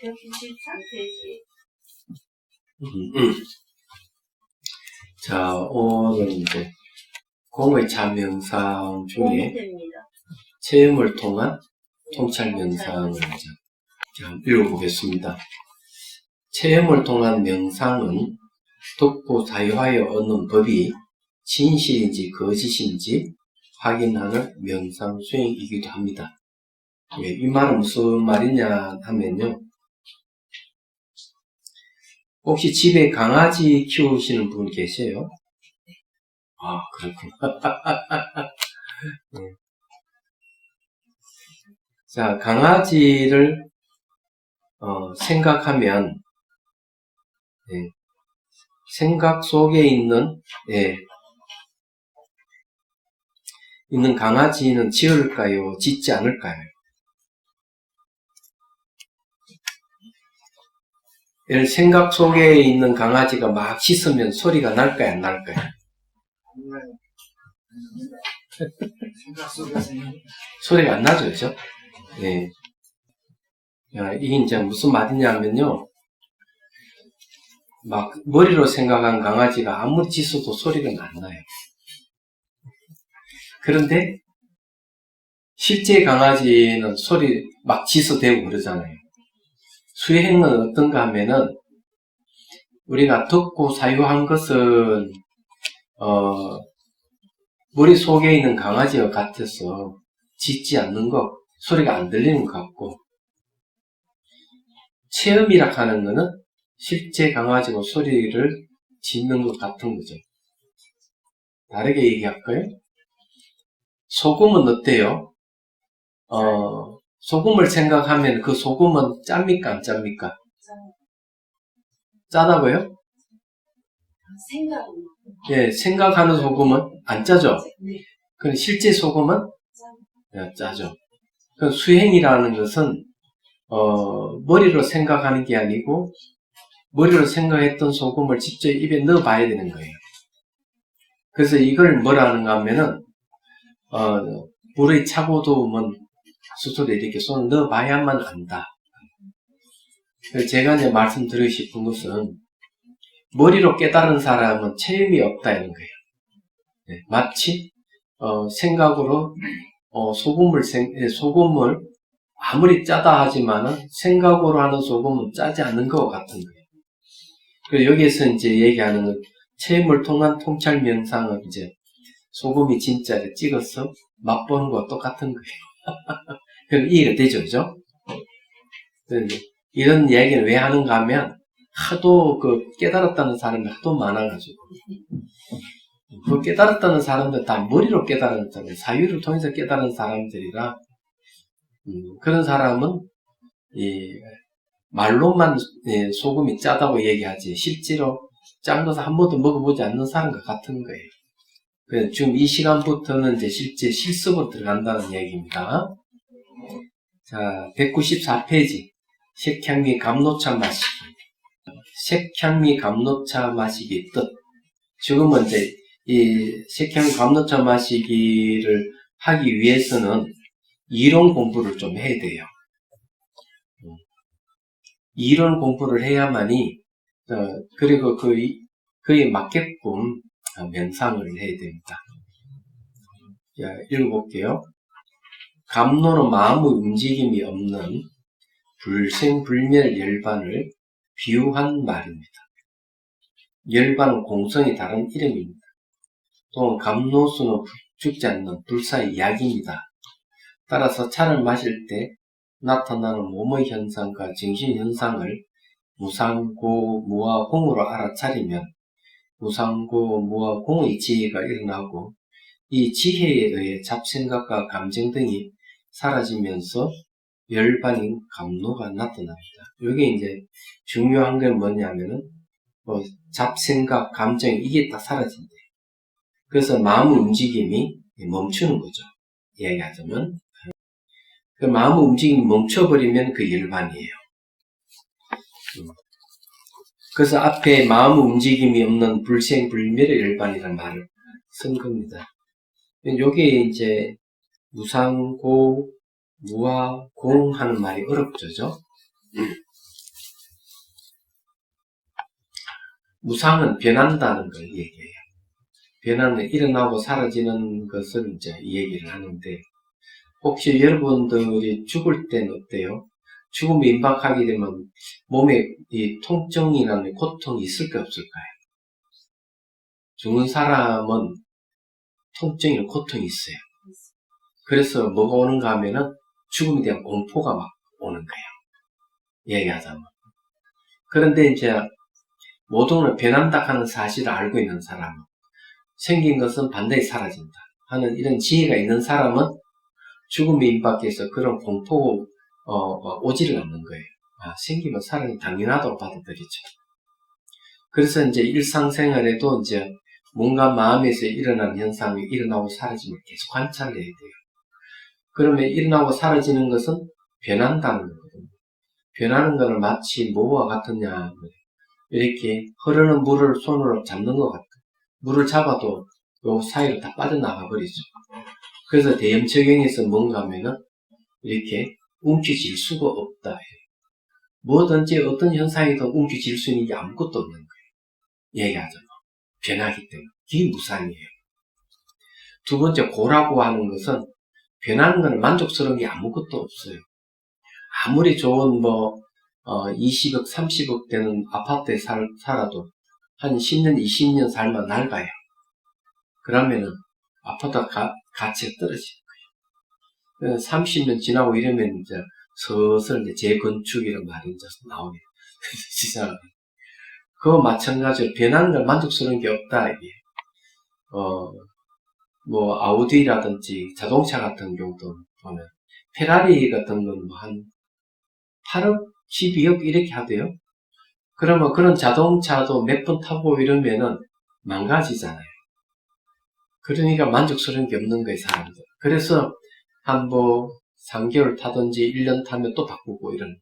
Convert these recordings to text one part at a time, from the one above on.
193페이지. 자, 오늘 이제 공의 자명상 중에 체험을 통한 통찰 명상을 이제 읽어보겠습니다. 체험을 통한 명상은 듣고 사유하여 얻는 법이 진실인지 거짓인지 확인하는 명상 수행이기도 합니다. 이 말은 무슨 말이냐 하면요. 혹시 집에 강아지 키우시는 분 계세요? 아, 그렇구나. 자, 강아지를 생각하면 생각 속에 있는 강아지는 짖을까요? 짖지 않을까요? 생각 속에 있는 강아지가 막 짖으면 소리가 날까요? 안 날까요? 소리가 안 나죠, 그죠? 예. 이게 이제 무슨 말이냐면요. 막 머리로 생각한 강아지가 아무리 짖어도 소리가 안 나요. 그런데 실제 강아지는 소리 막 짖어대고 그러잖아요. 수행은 어떤가 하면은 우리가 듣고 사유한 것은 머릿속에 있는 강아지와 같아서 짖지 않는 것, 소리가 안 들리는 것 같고, 체험이라 하는 것은 실제 강아지가 소리를 짖는 것 같은 거죠. 다르게 얘기할까요? 소금은 어때요? 소금을 생각하면 그 소금은 짭니까? 안 짭니까? 짜다고요? 예, 생각하는 소금은 안 짜죠? 근데 실제 소금은 짜죠. 그 수행이라는 것은 머리로 생각하는 게 아니고 머리로 생각했던 소금을 직접 입에 넣어봐야 되는 거예요. 그래서 이걸 뭐라 하는가 하면은 물의 차고도면 수소를 이렇게 손을 넣어봐야만 안다. 제가 이제 말씀드리고 싶은 것은 머리로 깨달은 사람은 체험이 없다 이런 거예요. 네, 마치 생각으로 소금을 아무리 짜다 하지만은 생각으로 하는 소금은 짜지 않는 것 같은 거예요. 그리고 여기에서 이제 얘기하는 건 체험을 통한 통찰 명상은 이제 소금이 진짜를 찍어서 맛보는 것과 똑같은 거예요. 그럼 이해가 되죠, 그죠? 이런 얘기를 왜 하는가 하면 하도 깨달았다는 사람이 하도 많아가지고 그 깨달았다는 사람들 다 머리로 깨달은 사람, 사유를 통해서 깨달은 사람들이라 그런 사람은 말로만 소금이 짜다고 얘기하지 실제로 짠 것을 한 번도 먹어보지 않는 사람과 같은 거예요. 그래서 지금 이 시간부터는 이제 실제 실습으로 들어간다는 얘기입니다. 자, 194페이지 색향미 감노차 마시기. 색향미 감노차 마시기 뜻. 지금은 이제 이 색향미 감노차 마시기를 하기 위해서는 이론 공부를 좀 해야 돼요. 이론 공부를 해야만이 그리고 그에 맞게끔 명상을 해야 됩니다. 자, 읽어볼게요. 감노는 마음의 움직임이 없는 불생불멸 열반을 비유한 말입니다. 열반은 공성이 다른 이름입니다. 또 감노수는 죽지 않는 불사의 약입니다. 따라서 차를 마실 때 나타나는 몸의 현상과 정신 현상을 무상고, 무와 공으로 알아차리면 무상고, 무와 공의 지혜가 일어나고 이 지혜에 의해 잡생각과 감정 등이 사라지면서 열반인 감노가 나타납니다. 이게 이제 중요한 건 뭐냐면은 잡생각, 감정 이게 다 사라진대요. 그래서 마음의 움직임이 멈추는 거죠. 이야기하자면 그 마음의 움직임이 멈춰버리면 그 열반이에요. 그래서 앞에 마음의 움직임이 없는 불생불멸의 열반이라는 말을 쓴 겁니다. 요게 이제 무상고, 무와 공 하는 말이 어렵죠. 무상은 변한다는 걸 얘기해요. 변화는 일어나고 사라지는 것을 이제 이 얘기를 하는데, 혹시 여러분들이 죽을 때는 어때요? 죽음이 임박하게 되면 몸에 이 통증이나 고통이 있을까 없을까요? 죽은 사람은 통증이나 고통이 있어요. 그래서 뭐가 오는가 하면은 죽음에 대한 공포가 막 오는 거예요. 얘기하자면. 그런데 이제 모든 걸 변한다 하는 사실을 알고 있는 사람은, 생긴 것은 반드시 사라진다 하는 이런 지혜가 있는 사람은 죽음이 임박해서 그런 공포가 오지를 않는 거예요. 생기면 사람이 당연하다고 받아들이죠. 그래서 이제 일상생활에도 이제 뭔가 마음에서 일어나는 현상이 일어나고 사라지면 계속 관찰을 해야 돼요. 그러면 일어나고 사라지는 것은 변한다는 거거든요. 변하는 것은 마치 뭐와 같으냐, 이렇게 흐르는 물을 손으로 잡는 것 같아요. 물을 잡아도 요 사이로 다 빠져나가 버리죠. 그래서 대염적용에서 뭔가 하면은 이렇게 움켜질 수가 없다. 뭐든지 어떤 현상이든 움켜질 수 있는 게 아무것도 없는 거예요. 얘기하자면. 변하기 때문에. 그게 무상이에요. 두 번째, 고라고 하는 것은 변하는 건 만족스러운 게 아무것도 없어요. 아무리 좋은 20억, 30억 되는 아파트에 살아도 한 10년, 20년 살면 낡아요. 그러면은 아파트가 가치가 떨어지는 거예요. 30년 지나고 이러면 이제 슬슬 이제 재건축이라는 말이 이제 나오게 시작하게. 그거 마찬가지로 변하는 건 만족스러운 게 없다, 이게. 아우디라든지 자동차 같은 경우도 보면, 페라리 같은 건 한 8억, 12억 이렇게 하대요. 그러면 그런 자동차도 몇 번 타고 이러면은 망가지잖아요. 그러니까 만족스러운 게 없는 거예요, 사람들. 그래서 한 3개월 타든지 1년 타면 또 바꾸고 이런.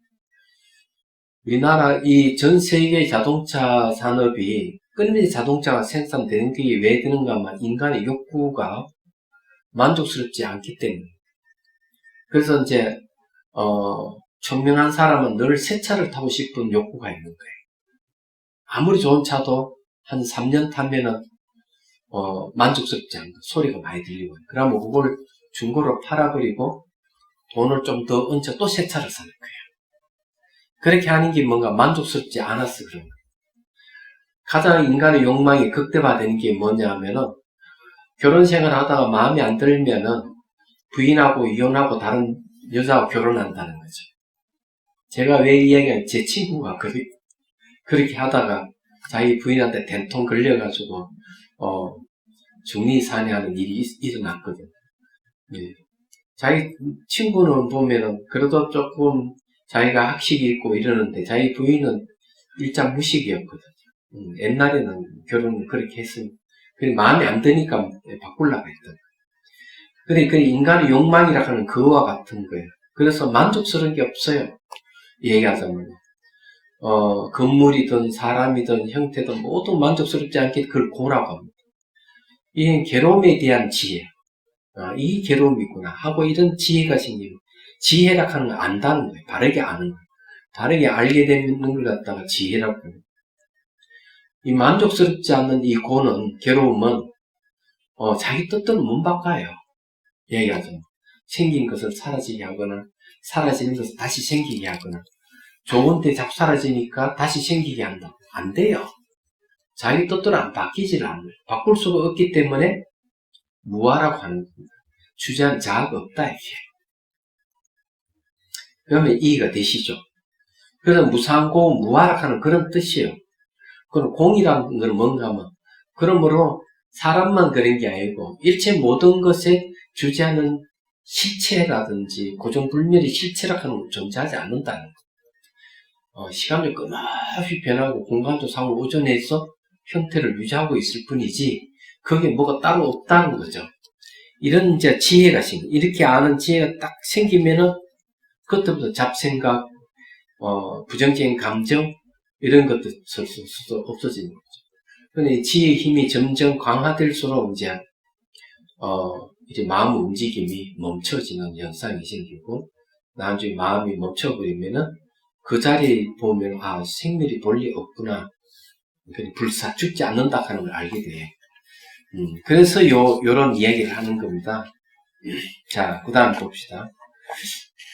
우리나라 이 전 세계 자동차 산업이 끊임없이 자동차가 생산되는 게 왜 되는가 하면 인간의 욕구가 만족스럽지 않기 때문에. 그래서 이제 총명한 사람은 늘 새 차를 타고 싶은 욕구가 있는 거예요. 아무리 좋은 차도 한 3년 타면은 만족스럽지 않고 소리가 많이 들리고, 그러면 그걸 중고로 팔아버리고 돈을 좀 더 얹혀 또 새 차를 사는 거예요. 그렇게 하는 게 뭔가 만족스럽지 않아서 그런 거예요. 가장 인간의 욕망이 극대화되는 게 뭐냐 하면은, 결혼 생활 하다가 마음에 안 들면은 부인하고 이혼하고 다른 여자하고 결혼한다는 거죠. 제가 왜 이 얘기하냐면, 제 친구가 그렇게 하다가 자기 부인한테 된통 걸려가지고 중리산회하는 일이 일어났거든요. 네. 자기 친구는 보면은 그래도 조금 자기가 학식이 있고 이러는데, 자기 부인은 일장 무식이었거든요. 옛날에는 결혼을 그렇게 했으니 마음에 안 드니까 바꾸려고 했던. 그러니까 인간의 욕망이라 하는 그와 같은 거예요. 그래서 만족스러운 게 없어요. 얘기하자면 건물이든 사람이든 형태든 모두 만족스럽지 않게 그걸 고라고 합니다. 이게 괴로움에 대한 지혜. 이 괴로움이구나 하고 이런 지혜가 생기면, 지혜라 하는 걸 안다는 거예요. 바르게 아는 거예요. 바르게 알게 되는 걸 갖다가 지혜라고 해요. 이 만족스럽지 않는 이 고는, 괴로움은 자기 뜻대로 못 바꿔요. 얘기하자면 생긴 것을 사라지게 하거나 사라지는 것을 다시 생기게 하거나, 좋은데 자꾸 사라지니까 다시 생기게 한다. 안 돼요. 자기 뜻대로 안 바뀌질 않아요. 바꿀 수가 없기 때문에 무아라고 하는 겁니다. 주저하는 자아가 없다, 이게. 그러면 이해가 되시죠? 그래서 무상고, 무아라고 하는 그런 뜻이에요. 그럼 공이라는 건 뭔가 하면, 그러므로 사람만 그런 게 아니고 일체 모든 것에 주재하는 실체라든지 고정불멸의 실체라고 하는 건 존재하지 않는다는 거. 시간이 끊임없이 변하고 공간도 상호 오전에서 형태를 유지하고 있을 뿐이지 그게 뭐가 따로 없다는 거죠. 이런 이제 지혜가 생겨. 이렇게 아는 지혜가 딱 생기면은 그때부터 잡생각, 부정적인 감정 이런 것도 없어지는 거죠. 근데 지혜의 힘이 점점 강화될수록 이제 마음 움직임이 멈춰지는 현상이 생기고, 나중에 마음이 멈춰버리면은 그 자리에 보면 생멸이 본래 없구나. 불사, 죽지 않는다 하는 걸 알게 돼. 그래서 요런 이야기를 하는 겁니다. 자, 그 다음 봅시다.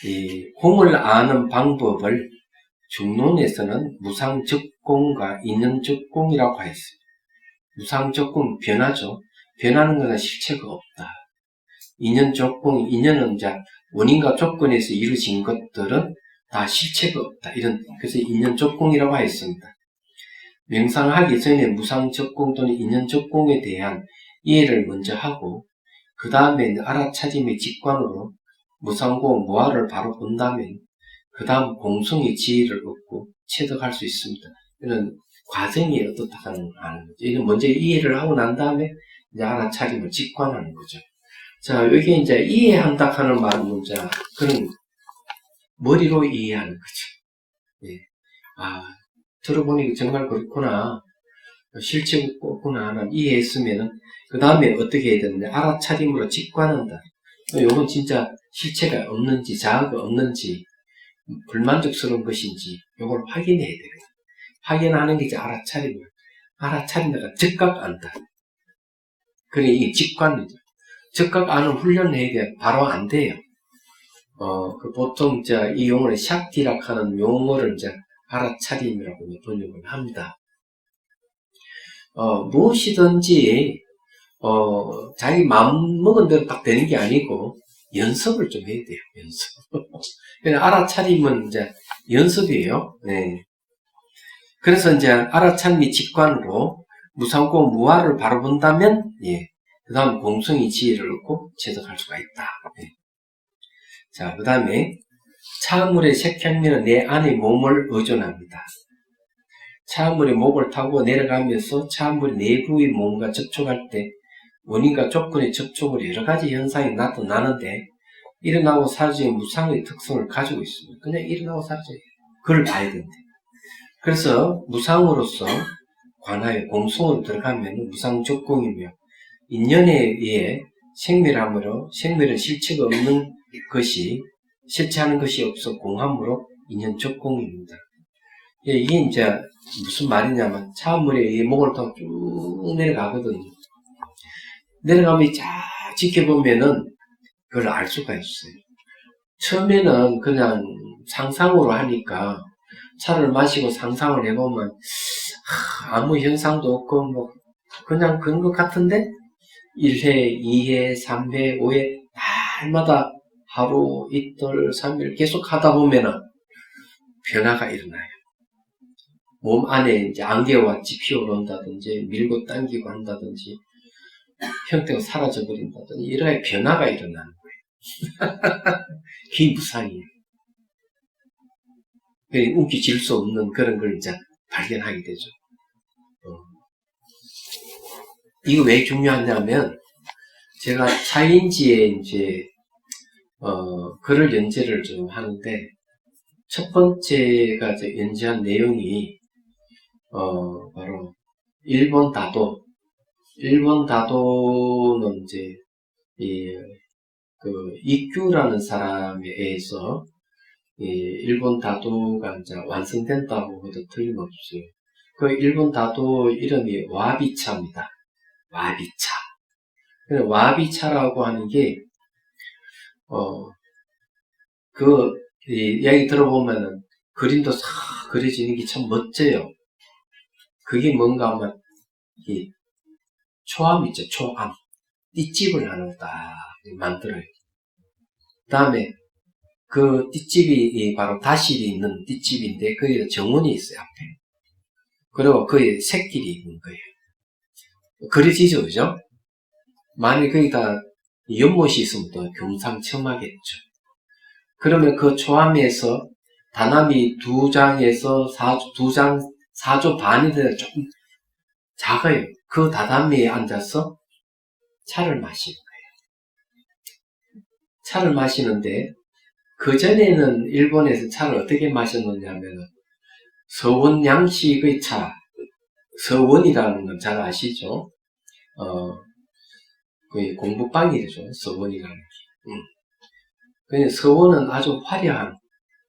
이 공을 아는 방법을 중론에서는 무상적공과 인연적공이라고 하였어요. 무상적공, 변하죠. 변하는 것은 실체가 없다. 인연적공, 인연은 이제 원인과 조건에서 이루어진 것들은 다 실체가 없다. 그래서 인연적공이라고 하였습니다. 명상하기 전에 무상적공 또는 인연적공에 대한 이해를 먼저 하고, 그 다음에 알아차림의 직관으로 무상공, 무아를 바로 본다면, 그 다음 공성의 지혜를 얻고 체득할 수 있습니다. 이런 과정이 어떻다 하는 걸 아는 거죠. 이건 먼저 이해를 하고 난 다음에 이제 알아차림을 직관하는 거죠. 자, 여기 이제 이해한다 하는 말은 이제 그런 머리로 이해하는 거죠. 예. 들어보니 정말 그렇구나. 실체가 없구나 하는 이해했으면은 그 다음에 어떻게 해야 되느냐. 알아차림으로 직관한다. 요건 진짜 실체가 없는지 자아가 없는지 불만족스러운 것인지 요걸 확인해야 되거든요. 확인하는 게 이제 알아차림이에요. 알아차림다가 즉각 안다. 그래, 이게 직관이죠. 즉각 아는 훈련을 해야 돼요. 바로 안 돼요. 보통 이제 이 용어를 샥디락 하는 용어를 이제 알아차림이라고 번역을 합니다. 무엇이든지 자기 마음 먹은 대로 딱 되는 게 아니고 연습을 좀 해야 돼요. 연습. 그냥 알아차림은 이제 연습이에요. 네. 그래서 이제 알아차림이 직관으로 무상공 무아를 바로 본다면, 예. 그 다음 공성의 지혜를 얻고 체득할 수가 있다. 예. 자, 그 다음에 차물의 색향미는 내 안의 몸을 의존합니다. 차물의 목을 타고 내려가면서 차물의 내부의 몸과 접촉할 때 원인과 조건의 접촉으로 여러 가지 현상이 나타나는데 일어나고 사라지는 무상의 특성을 가지고 있습니다. 그냥 일어나고 사라져요. 그걸 봐야 된대. 그래서 무상으로서 관하여 공성으로 들어가면 무상적공이며 인연에 의해 생멸함으로 생멸은 실체가 없는 것이 실체하는 것이 없어 공함으로 인연적공입니다. 이게 이제 무슨 말이냐면 차물에 의해 목을 타고 쭉 내려가거든요. 내려가면 쫙 지켜보면은 그걸 알 수가 있어요. 처음에는 그냥 상상으로 하니까 차를 마시고 상상을 해보면 아무 현상도 없고 뭐 그냥 그런 것 같은데 1회, 2회, 3회, 5회 날마다 하루, 이틀, 3일 계속 하다 보면은 변화가 일어나요. 몸 안에 이제 안개같이 피어오른다든지 밀고 당기고 한다든지 형태가 사라져 버린다든지 이런 변화가 일어나는 거예요. 그게 무상이에요. 움켜쥘 수 없는 그런 걸 이제 발견하게 되죠. 이거 왜 중요하냐면 제가 차인지에 이제 글을 연재를 좀 하는데 첫 번째가 이제 연재한 내용이 바로 일본 다도는 이제 이규라는 사람에 의해서 일본 다도가 이제 완성된다고 해도 틀림없어요. 그 일본 다도 이름이 와비차입니다. 와비차. 와비차라고 하는 게 이야기 들어보면은 그림도 싹 그려지는 게 참 멋져요. 그게 뭔가 하면 이 초암 있죠. 초암. 띠집을 하나 딱 만들어요. 그 다음에 그 띠집이 바로 다실이 있는 띠집인데 거기에 정원이 있어요. 앞에. 그리고 거기에 새길이 있는 거예요. 그려지죠. 그죠? 만약에 거기다 연못이 있으면 또 경상첨화겠죠. 그러면 그 초암에서 다나미 2장에서 4조 반이 되는 조금 작아요. 그 다다미에 앉아서 차를 마시는 거예요. 차를 마시는데 그전에는 일본에서 차를 어떻게 마셨느냐면 서원 양식의 차, 서원이라는 건 잘 아시죠? 거의 공부방이 되죠. 서원이라는 게. 서원은 아주 화려한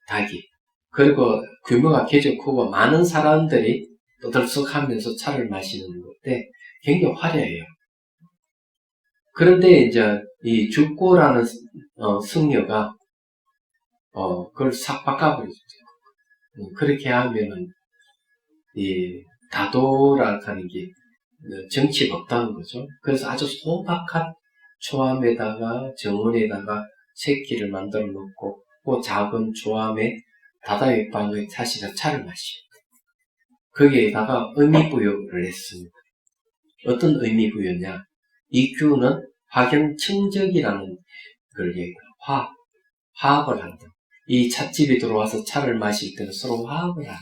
닭이, 그리고 규모가 개적 크고 많은 사람들이 떠들썩하면서 차를 마시는 때 굉장히 화려해요. 그런데 이제 이 죽고라는 승려가 그걸 싹 바꿔버리죠. 그렇게 하면은 이 다도라 하는 게 정치가 없다는 거죠. 그래서 아주 소박한 초암에다가 정원에다가 새끼를 만들어 놓고 그 작은 초암에 다다의 방에 사실은 차를 마시고 거기에다가 의미부여를 했습니다. 어떤 의미부여냐? 이 규는 화경청적이라는 걸 얘기해요. 화합을 한다. 이 찻집에 들어와서 차를 마실 때는 서로 화합을 한다.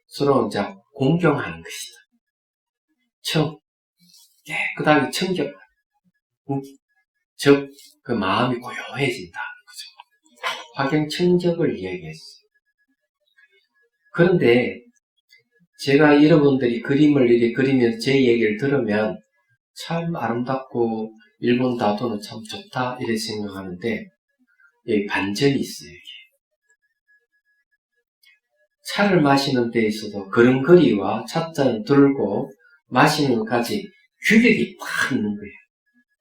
서로 이제 공경하는 것이다. 깨끗하게 청경. 즉, 그 마음이 고요해진다는 거죠. 화경청적을 얘기했어요. 그런데 제가 여러분들이 그림을 이렇게 그리면서 제 얘기를 들으면 참 아름답고 일본 다도는 참 좋다 이렇게 생각하는데 여기 반전이 있어요. 여기. 차를 마시는 데 있어서 걸음걸이와 찻잔을 들고 마시는 것까지 규격이 딱 있는 거예요.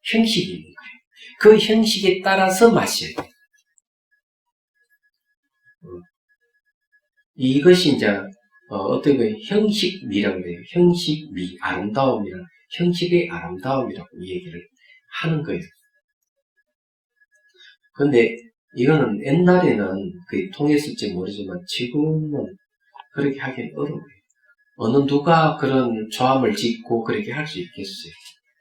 형식이 있는 거예요. 그 형식에 따라서 마셔야 돼요. 이것이 이제 어떤 그 형식미라고 그래요. 형식미, 아름다움이란 형식의 아름다움이라고 얘기를 하는 거예요. 근데 이거는 옛날에는 그게 통했을지 모르지만 지금은 그렇게 하기는 어려워요. 어느 누가 그런 조함을 짓고 그렇게 할 수 있겠어요?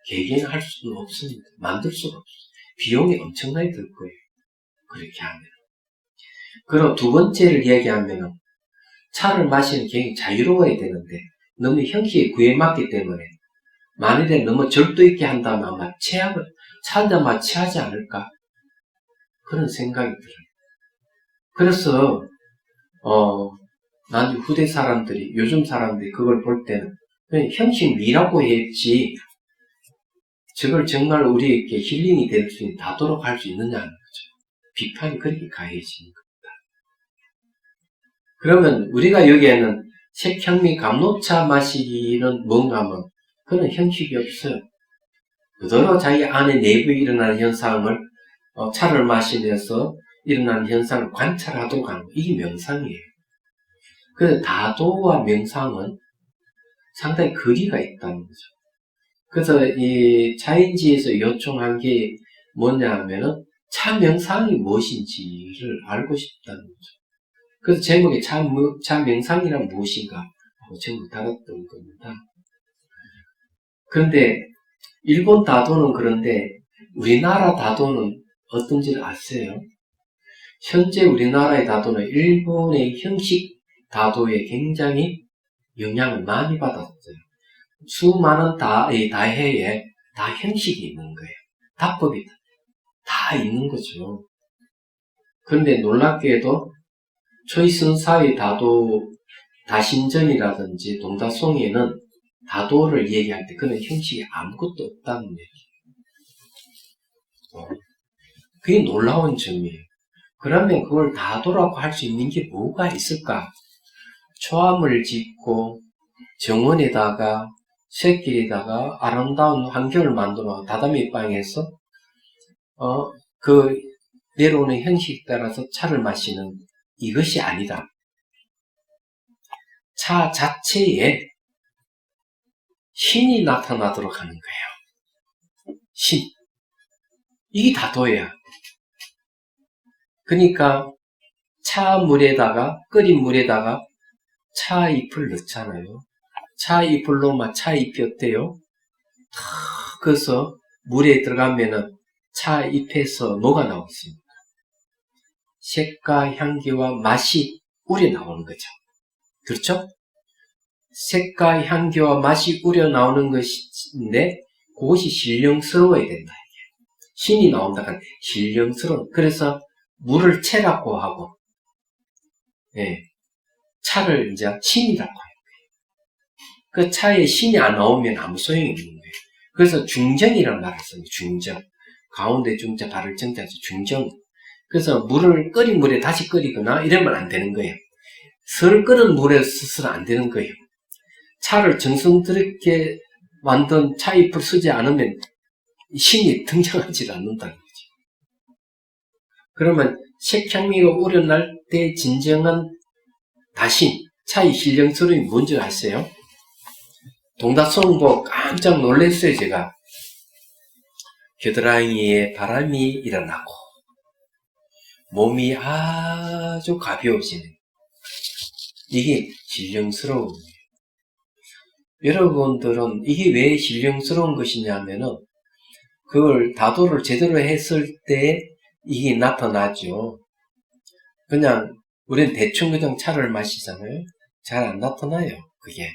개개인 할 수는 없습니다. 만들 수가 없어요. 비용이 엄청나게 들 거예요. 그렇게 하면. 그리고 두 번째를 얘기하면은 차를 마시는 게 자유로워야 되는데 너무 형식에 구애맞기 때문에 만일에 너무 절도 있게 한다면 아마 차 한잔만 취하지 않을까? 그런 생각이 들어요. 그래서 난 후대 사람들이 요즘 사람들이 그걸 볼 때는 그냥 형식미라고 했지 저걸 정말 우리에게 힐링이 될 수 있는 다도록 할 수 있느냐는 거죠. 비판이 그렇게 가해지는 겁니다. 그러면 우리가 여기에는 색향미 감로차 마시기는 뭔가 하면 그런 형식이 없어요. 그대로 자기 안에 내부에 일어나는 현상을 차를 마시면서 일어나는 현상을 관찰하도록 하는 거. 이게 명상이에요. 그래서 다도와 명상은 상당히 거리가 있다는 거죠. 그래서 이 차인지에서 요청한 게 뭐냐 하면은 차 명상이 무엇인지를 알고 싶다는 거죠. 그래서 제목이 차 명상이란 무엇인가 하고 제목을 달았던 겁니다. 그런데 일본 다도는 그런데 우리나라 다도는 어떤지를 아세요? 현재 우리나라의 다도는 일본의 형식 다도에 굉장히 영향을 많이 받았어요. 수많은 다해에 다 형식이 있는 거예요. 다법이 다 있는 거죠. 그런데 놀랍게도 초이슨사의 다도, 다신전이라든지 동다송에는 다도를 얘기할 때 그런 형식이 아무것도 없다는 얘기예요. 그게 놀라운 점이에요. 그러면 그걸 다도라고 할 수 있는 게 뭐가 있을까? 초암을 짓고 정원에다가 쇳길에다가 아름다운 환경을 만들어 다다미 방에서 그 내려오는 형식에 따라서 차를 마시는 이것이 아니다. 차 자체에 신이 나타나도록 하는 거예요. 신. 이게 다도야. 그러니까 차물에다가 끓인 물에다가 차잎을 넣잖아요. 차잎을로만 차잎이 어때요? 그래서 물에 들어가면은 차잎에서 뭐가 나왔습니까? 색과 향기와 맛이 우려나오는 거죠. 그렇죠? 색과 향기와 맛이 우려나오는 것인데 그것이 신령스러워야 된다. 신이 나온다. 신령스러운. 그래서 물을 채라고 하고 차를 이제 신이라고 해요. 그 차에 신이 안 나오면 아무 소용이 없는 거예요. 그래서 중정이라는 말을 써요. 중정. 가운데 중자, 발을 정자죠. 중정. 그래서 물을 끓인 물에 다시 끓이거나 이러면 안 되는 거예요. 설 끓은 물에 쓰서는 안 되는 거예요. 차를 정성스럽게 만든 차잎을 쓰지 않으면 신이 등장하지 않는다는 거죠. 그러면 색향미가 우러날 때 진정한 다신, 차의 신령스러움이 뭔지 아세요? 동다송 보고 깜짝 놀랐어요, 제가. 겨드랑이에 바람이 일어나고 몸이 아주 가벼워지는 이게 신령스러운 거예요. 여러분들은 이게 왜 신령스러운 것이냐면은 그걸 다도를 제대로 했을 때 이게 나타나죠. 그냥 우리는 대충 그냥 차를 마시잖아요. 잘 안 나타나요, 그게.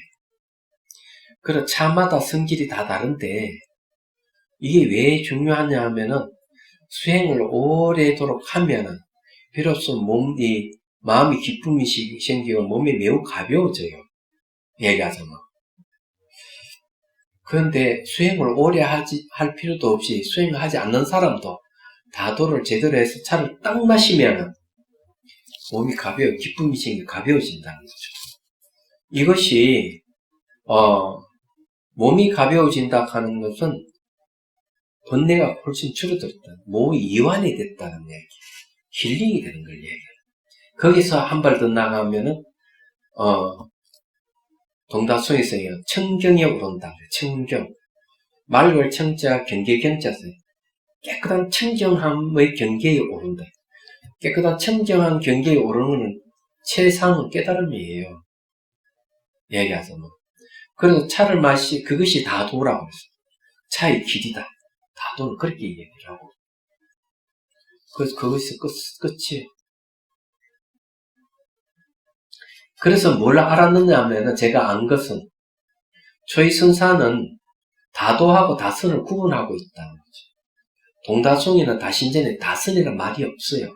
그리고 차마다 성질이 다 다른데 이게 왜 중요하냐 하면은 수행을 오래도록 하면은 비로소 마음이 기쁨이 생기고 몸이 매우 가벼워져요. 얘기하자면. 그런데 수행을 오래 할 필요도 없이 수행을 하지 않는 사람도 다도를 제대로 해서 차를 딱 마시면은 몸이 기쁨이 생기고 가벼워진다는 거죠. 이것이, 몸이 가벼워진다 하는 것은 번뇌가 훨씬 줄어들었다. 몸이 이완이 됐다는 얘기. 힐링이 되는 걸 얘기해요. 거기서 한 발 더 나가면은, 동다송에서 청경에 오른다. 청경. 맑을 청자, 경계경자 써요. 깨끗한 청정함의 경계에 오른다. 깨끗한 청정한 경계에 오르는 것은 최상의 깨달음이에요. 얘기하자면. 그래서 차를 그것이 다도라고 했어요. 차의 길이다. 다도는 그렇게 얘기를 하고. 그래서 그것이 끝이에요. 그래서 뭘 알았느냐 하면은 제가 안 것은 초이선사는 다도하고 다선을 구분하고 있다는 거죠. 동다송이나 다신전에 다선이라는 말이 없어요.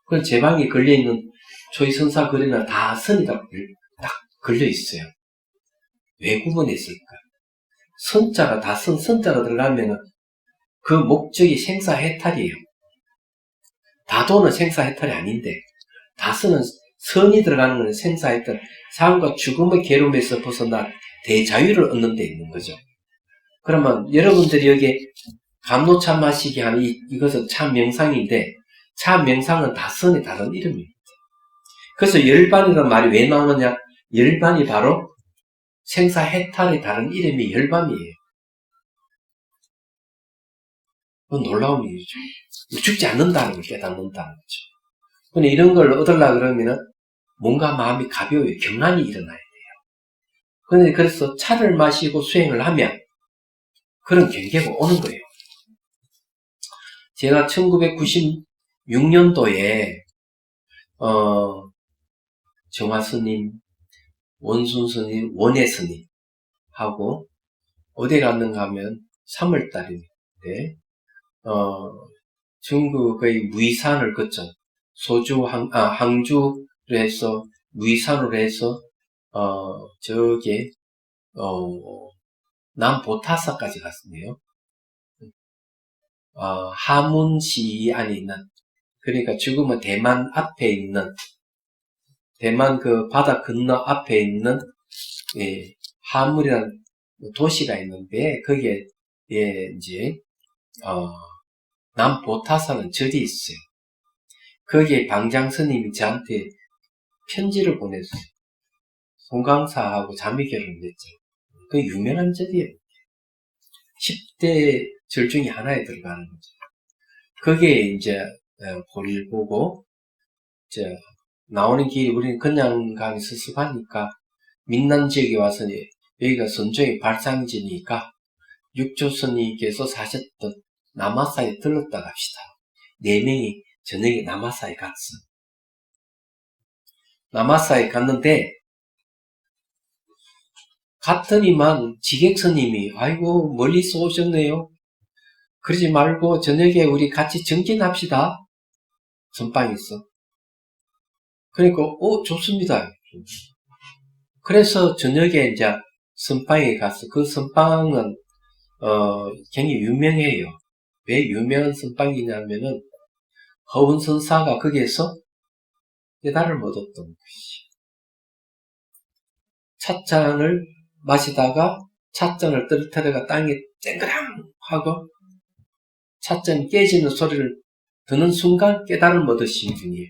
그건 제 방에 걸려있는 초이선사 글에는 다선이라고 딱 걸려있어요. 왜 구분했을까? 선자가 다선, 선자가 들어가면은 그 목적이 생사해탈이에요. 다도는 생사해탈이 아닌데 다선은 선이 들어가는 것은 생사해탈, 삶과 죽음의 괴로움에서 벗어나 대자유를 얻는 데 있는 거죠. 그러면 여러분들이 여기 감로차 마시기 하는 이것은 차 명상인데 차 명상은 다선의 다른 이름입니다. 그래서 열반이라는 말이 왜 나오느냐? 열반이 바로 생사해탈의 다른 이름이 열반이에요. 그건 놀라운 일이죠. 죽지 않는다는 걸 깨닫는다는 거죠. 근데 이런 걸 얻으려고 그러면은 뭔가 마음이 가벼워요. 경란이 일어나야 돼요. 그래서 차를 마시고 수행을 하면 그런 경계가 오는 거예요. 제가 1996년도에 정화 스님, 원순 스님, 원해 스님하고 어디 갔는가 하면 3월달인데 중국의 무이산을 거쳐 항주를 해서 무이산으로 해서 저기 남보타사까지 갔었네요. 하문시 안에 있는, 그러니까 지금은 대만 앞에 있는, 대만 그 바다 건너 앞에 있는 하문이라는 도시가 있는데 거기에 이제 남보타사는 절이 있어요. 거기에 방장 스님이 저한테 편지를 보냈어요. 송강사하고 자매 결혼했죠. 그 유명한 절이에요. 10대 절 중에 하나에 들어가는 거죠. 거기에 이제 볼일 보고 나오는 길이 우리는 그냥 가기 섭섭하니까 민난 지역에 와서 여기가 선종의 발상지니까 육조스님께서 사셨던 남아사에 들렀다 갑시다. 4명이 저녁에 남아사에 갔어. 남아사에 갔는데 갔더니만 지객스님이 아이고 멀리서 오셨네요. 그러지 말고 저녁에 우리 같이 정진합시다. 선방에서. 그러니까 좋습니다. 그래서 저녁에 이제 선방에 가서 그 선방은 굉장히 유명해요. 왜 유명한 선방이냐면은 허운선사가 거기에서 깨달음을 얻었던 것이. 찻잔을 마시다가 찻잔을 떨어뜨려가 땅에 쨍그랑 하고 찻잔이 깨지는 소리를 듣는 순간 깨달음을 얻으신 분이에요.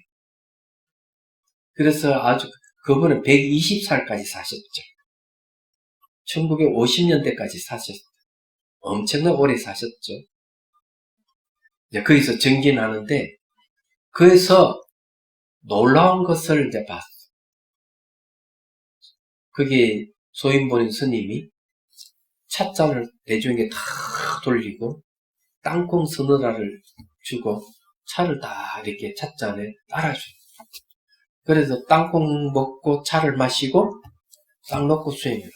그래서 아주 그분은 120살까지 사셨죠. 1950년대까지 사셨죠. 엄청나게 오래 사셨죠. 이제 거기서 정진하는데, 거기서 놀라운 것을 이제 봤어요. 그게 소인본인 스님이 찻잔을 대중에게 다 돌리고, 땅콩 서너라를 주고, 차를 다 이렇게 찻잔에 따라줘요. 그래서 땅콩 먹고 차를 마시고, 딱 놓고 수행해요.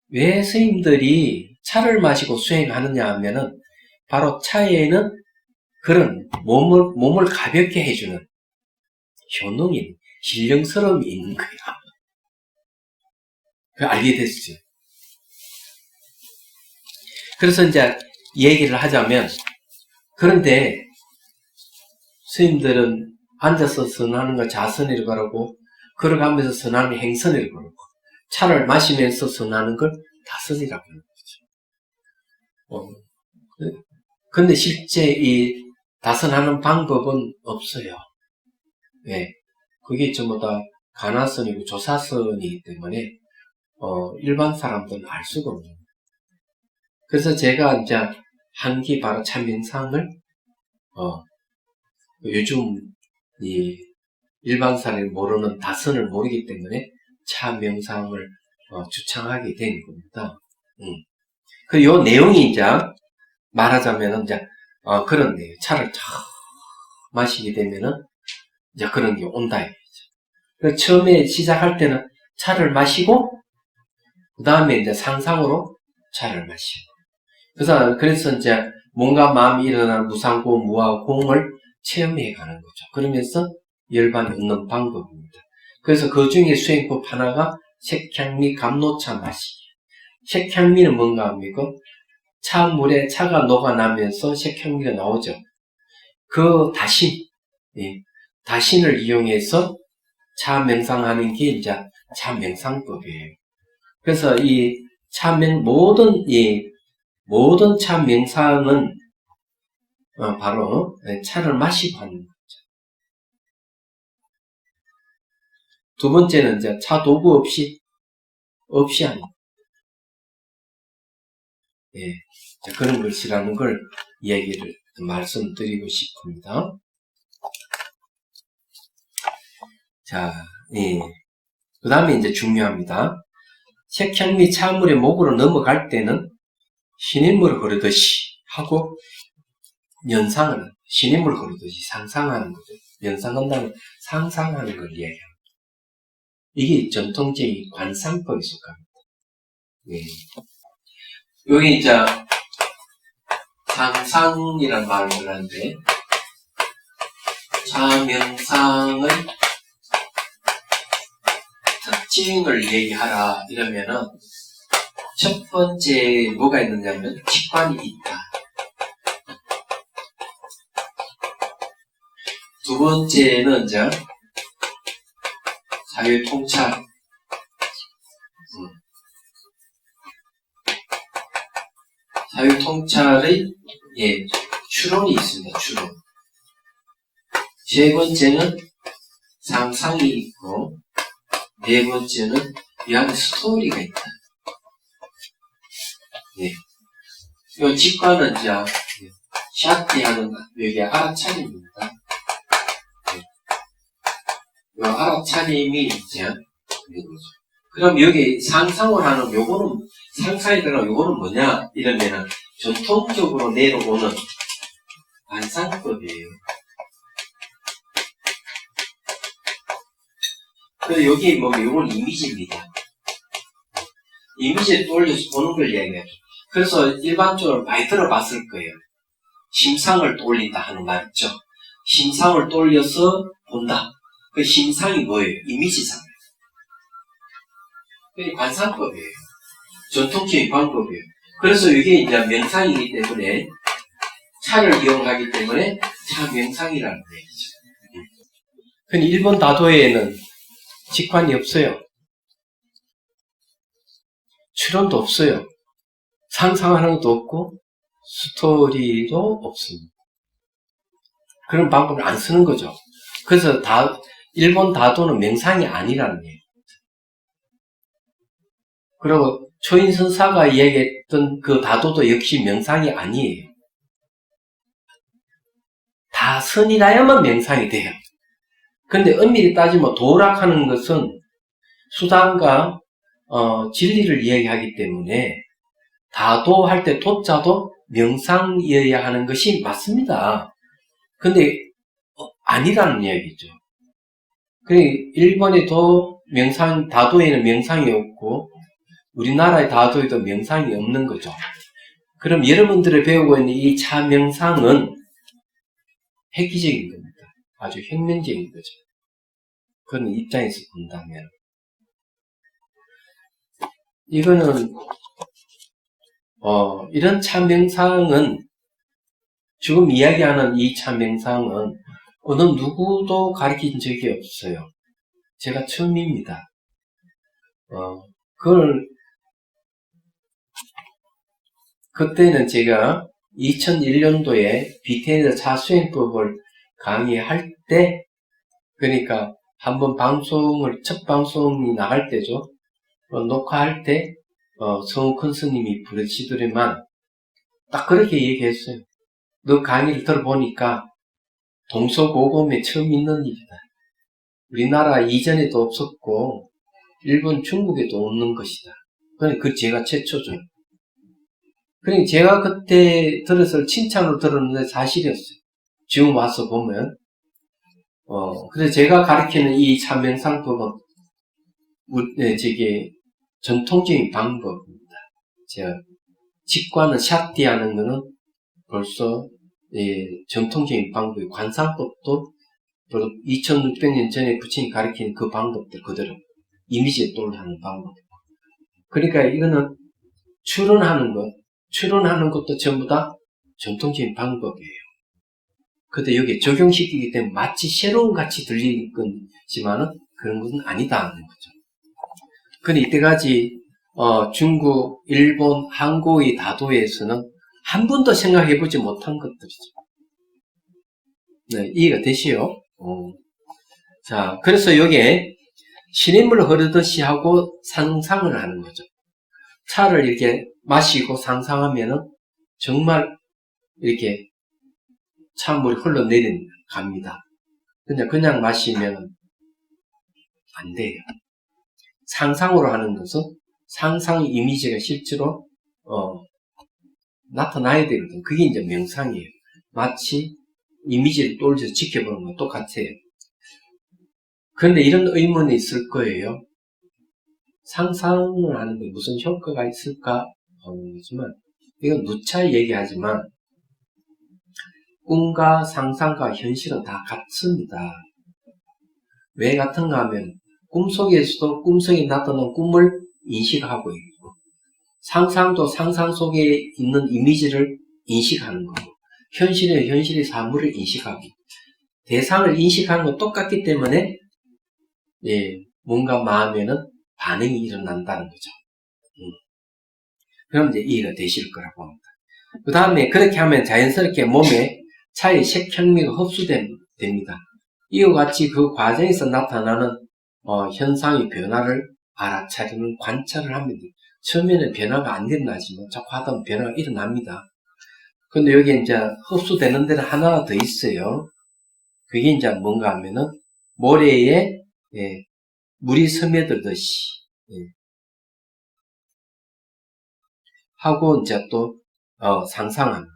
왜 스님들이 차를 마시고 수행하느냐 하면은 바로 차에는 그런 몸을 가볍게 해주는 효능이, 신령스러움이 있는 거야. 그걸 알게 됐어요. 그래서 이제 얘기를 하자면, 그런데 스님들은 앉아서 선하는 거 자선이라고 그러고, 걸어가면서 선하는 행선이라고 그러고, 차를 마시면서 선하는 걸 다선이라고 하는 거죠. 근데 실제 이 다선하는 방법은 없어요. 왜? 그게 전부 다 가나선이고 조사선이기 때문에 일반 사람들은 알 수가 없는 거예요. 그래서 제가 이제 한기 바로 참명상을 요즘 이 일반 사람이 모르는 다선을 모르기 때문에 참명상을 주창하게 된 겁니다. 요 내용이 이제 말하자면은 이제 그런 내용, 차를 쫙 마시게 되면은 이제 그런 게 온다 이거죠. 처음에 시작할 때는 차를 마시고 그 다음에 이제 상상으로 차를 마시고. 그래서 이제 뭔가 마음이 일어나는 무상고 무아공을 체험해 가는 거죠. 그러면서 열반이 얻는 방법입니다. 그래서 그 중에 수행법 하나가 색향미 감노차 마시기. 색향미는 뭔가 합니까? 차물에 차가 녹아나면서 색향미가 나오죠. 그 다신을 이용해서 차 명상하는 게 이제 차 명상법이에요. 그래서 이 모든 차 명상은 바로 차를 마시고 하는 거죠. 두 번째는 이제 차 도구 없이 하는 거. 그런 것이라는 걸 얘기를 말씀드리고 싶습니다. 자, 그 다음에 이제 중요합니다. 색향미 차물의 목으로 넘어갈 때는 시냇물을 거르듯이 하고 연상하는, 시냇물을 거르듯이 상상하는 거죠. 연상한다는 상상하는 걸 이야기합니다. 이게 전통적인 관상법에 속합니다. 여기 이제 상상이란 말을 하는데, 차명상의 특징을 얘기하라 이러면은 첫 번째 뭐가 있느냐면 직관이 있다. 두 번째는 이제 사회통찰. 사회통찰의 추론이 있습니다. 추론. 세 번째는 상상이 있고, 네 번째는 이 안에 스토리가 있다. 이 직관은 이제 샤티하는 여기 알아차림입니다. 이 알아차림이 이제 그럼 여기 상상을 하는 요거는 상상이 들어가면 요거는 뭐냐 이러면은 전통적으로 내려오는 관상법이에요. 그래서 여기 요건 이미지입니다. 이미지를 떠올려서 보는 걸 이야기하죠. 그래서 일반적으로 많이 들어봤을 거예요. 심상을 떠올린다 하는 말 있죠. 심상을 떠올려서 본다. 그 심상이 뭐예요? 이미지상이에요. 그게 관상법이에요. 전통적인 방법이에요. 그래서 이게 이제 명상이기 때문에 차를 이용하기 때문에 차 명상이라는 얘기죠. 근데 일본 다도에는 직관이 없어요. 추론도 없어요. 상상하는 것도 없고 스토리도 없습니다. 그런 방법을 안 쓰는 거죠. 그래서 일본 다도는 명상이 아니라는 얘기예요. 그리고 초인선사가 이야기했던 그 다도도 역시 명상이 아니에요. 다 선이라야만 명상이 돼요. 근데 엄밀히 따지면 도락하는 것은 수단과 진리를 이야기하기 때문에 다도할 때 도자도 명상이어야 하는 것이 맞습니다. 근데 아니라는 이야기죠. 일본의 다도에는 명상이 없고 우리나라의 다도에도 명상이 없는 거죠. 그럼 여러분들이 배우고 있는 이 차명상은 획기적인 겁니다. 아주 혁명적인 거죠. 그런 입장에서 본다면 이거는 이런 차명상은 지금 이야기하는 이 차명상은 어느 누구도 가르친 적이 없어요. 제가 처음입니다. 그때는 제가 2001년도에 비테이너 차수행법을 강의할 때, 그러니까 한번 첫 방송이 나갈 때죠. 녹화할 때, 성우큰 스님이 부르시더니만, 딱 그렇게 얘기했어요. 너 강의를 들어보니까 동서고금에 처음 있는 일이다. 우리나라 이전에도 없었고, 일본, 중국에도 없는 것이다. 그러니까 제가 최초죠. 그러니까 제가 그때 들었을 칭찬으로 들었는데 사실이었어요. 지금 와서 보면. 그래서 제가 가르치는 이 참명상법은, 저게 전통적인 방법입니다. 제가 직관은 샷디하는 거는 벌써, 전통적인 방법이 관상법도 2600년 전에 부처님이 가르치는 그 방법들 그대로 이미지에 떠올하는 방법. 그러니까 이거는 추론하는 것도 전부 다 전통적인 방법이에요. 근데 여기에 적용시키기 때문에 마치 새로운 같이 들리는 거지만은 그런 것은 아니다는 거죠. 근데 이때까지 중국, 일본, 한국의 다도에서는 한 번도 생각해보지 못한 것들이죠. 네, 이해가 되시요? 자, 그래서 여기에 시냇물 흐르듯이 하고 상상을 하는 거죠. 차를 이렇게 마시고 상상하면은 정말 이렇게 찬물이 흘러내려갑니다. 그냥 마시면 안 돼요. 상상으로 하는 것은 상상 이미지가 실제로 나타나야 되거든. 그게 이제 명상이에요. 마치 이미지를 떠올려서 지켜보는 거 똑같아요. 그런데 이런 의문이 있을 거예요. 상상을 하는데 무슨 효과가 있을까? 하지만 이건 누차 얘기하지만 꿈과 상상과 현실은 다 같습니다. 왜 같은가 하면 꿈속에서도 꿈속에 나타난 꿈을 인식하고 있고 상상도 상상 속에 있는 이미지를 인식하는 거고 현실은 현실의 사물을 인식하고 대상을 인식하는 건 똑같기 때문에 뭔가 마음에는 반응이 일어난다는 거죠. 그럼 이제 이해가 되실 거라고 합니다. 그 다음에 그렇게 하면 자연스럽게 몸에 차의 색현미가 흡수됩니다. 이와 같이 그 과정에서 나타나는 현상의 변화를 알아차리는 관찰을 합니다. 처음에는 변화가 안 일어나지만 자꾸 하다 보면 변화가 일어납니다. 근데 여기 이제 흡수되는 데는 하나 더 있어요. 그게 이제 뭔가 하면은 모래에 물이 스며들듯이 하고 이제 또 상상합니다.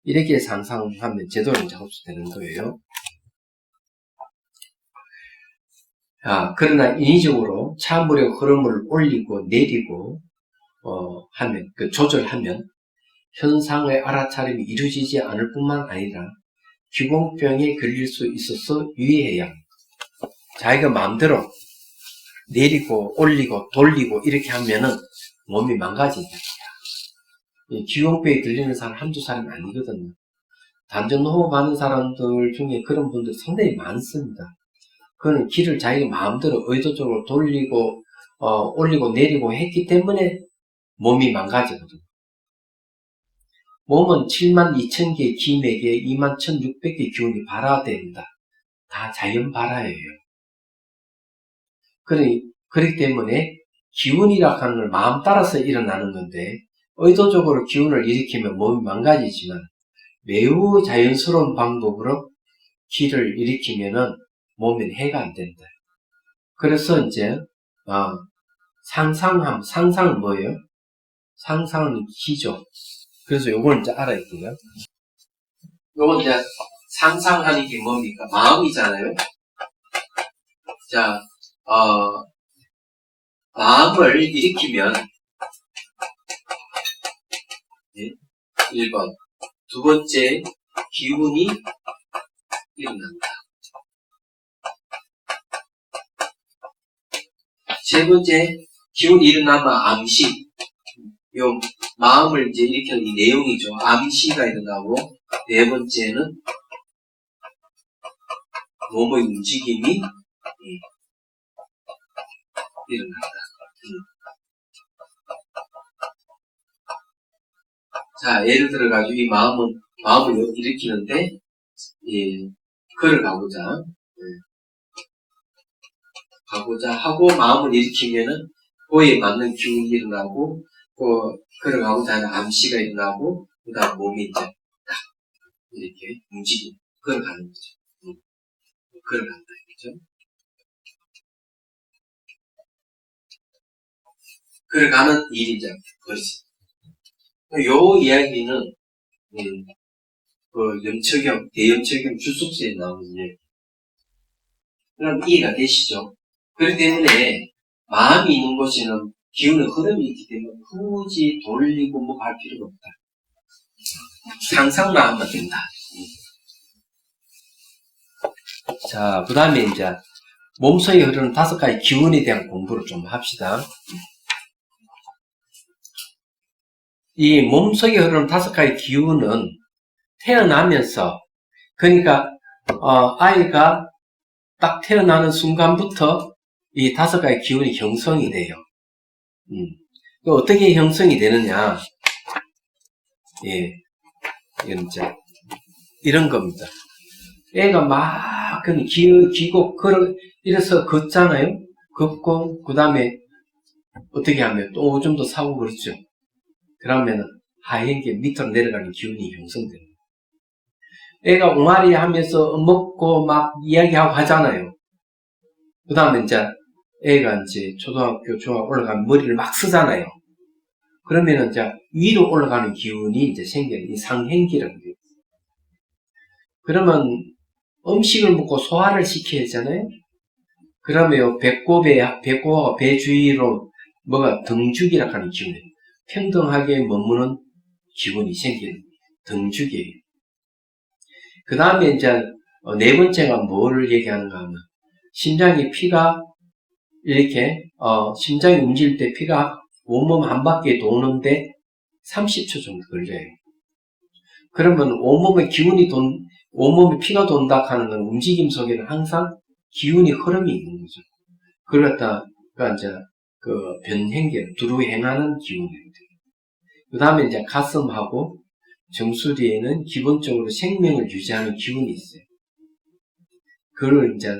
이렇게 상상하면 제대로 이제 흡수되는 거예요. 그러나 인위적으로 차물의 흐름을 올리고 내리고 하면 조절하면 현상의 알아차림이 이루어지지 않을 뿐만 아니라 기공병에 걸릴 수 있어서 유의해야 합니다. 자기가 마음대로 내리고 올리고 돌리고 이렇게 하면은 몸이 망가진다. 기공병에 걸리는 사람 한두 사람이 아니거든요. 단전호흡 하는 사람들 중에 그런 분들 상당히 많습니다. 그는 기를 자기가 마음대로 의도적으로 돌리고 올리고 내리고 했기 때문에 몸이 망가지거든. 몸은 72,000개의 기맥에 21,600개의 기운이 발화됩니다. 다 자연 발화예요. 그렇기 때문에 기운이라 하는 걸 마음 따라서 일어나는 건데 의도적으로 기운을 일으키면 몸이 망가지지만 매우 자연스러운 방법으로 기를 일으키면은 몸에 해가 안 된다. 그래서 이제 상상은 뭐예요? 상상은 기죠. 그래서 요걸 이제 알아야 돼요. 요건 이제 상상하는 게 뭡니까? 마음이잖아요. 자, 마음을 일으키면 1번, 두 번째 기운이 일어난다. 세 번째 기운이 일어나면 암시, 요 마음을 이제 일으키는 이 내용이죠. 암시가 일어나고 네 번째는 몸의 움직임이 일어난다. 자, 예를 들어가지고 이 마음을 일으키는데, 걸어가고자 하고 마음을 일으키면은 그에 맞는 기운이 일어나고, 또 걸어가고자 하는 암시가 일어나고, 그 다음 몸이 이제 딱 이렇게 걸어가는 거죠. 걸어간다, 그죠? 걸어가는 일이 이제 벌써. 요 이야기는, 대연척경 주석서에 나오는 이야기. 그럼 이해가 되시죠? 그렇기 때문에 마음이 있는 곳에는 기운의 흐름이 있기 때문에 굳이 돌리고 뭐 할 필요가 없다. 상상만 하면 된다. 자, 그 다음에 이제 몸속에 흐르는 5가지 기운에 대한 공부를 좀 합시다. 이 몸속에 흐르는 5가지 기운은 태어나면서, 그러니까 아이가 딱 태어나는 순간부터 이 5가지 기운이 형성이 돼요. 어떻게 형성이 되느냐? 이런 겁니다. 애가 막 기고 이래서 걷잖아요. 걷고 그 다음에 어떻게 하면 또 오줌도 사고 그렇죠. 그러면은 하얀게 밑으로 내려가는 기운이 형성됩니다. 애가 옹알이 하면서 먹고 막 이야기하고 하잖아요. 그 다음에 이제 애가 이제 초등학교, 중학교 올라가면 머리를 막 쓰잖아요. 그러면은 이제 위로 올라가는 기운이 이제 생겨요. 이 상행기라는 게. 그러면 음식을 먹고 소화를 시켜야 하잖아요. 그러면 배꼽하고 배 주위로 뭐가 등죽이라고 하는 기운이에요. 평등하게 머무는 기운이 생기는 등죽이에요. 그 다음에 이제 네 번째가 뭐를 얘기하는가 하면 심장이 피가 이렇게 심장이 움직일 때 피가 온몸 한 바퀴 도는데 30초 정도 걸려요. 그러면 온몸에 피가 돈다 하는 건 움직임 속에는 항상 기운이 흐름이 있는 거죠. 그러니까 이제 변행계, 두루 행하는 기운입니다. 그 다음에 이제 가슴하고 정수리에는 기본적으로 생명을 유지하는 기운이 있어요. 그걸 이제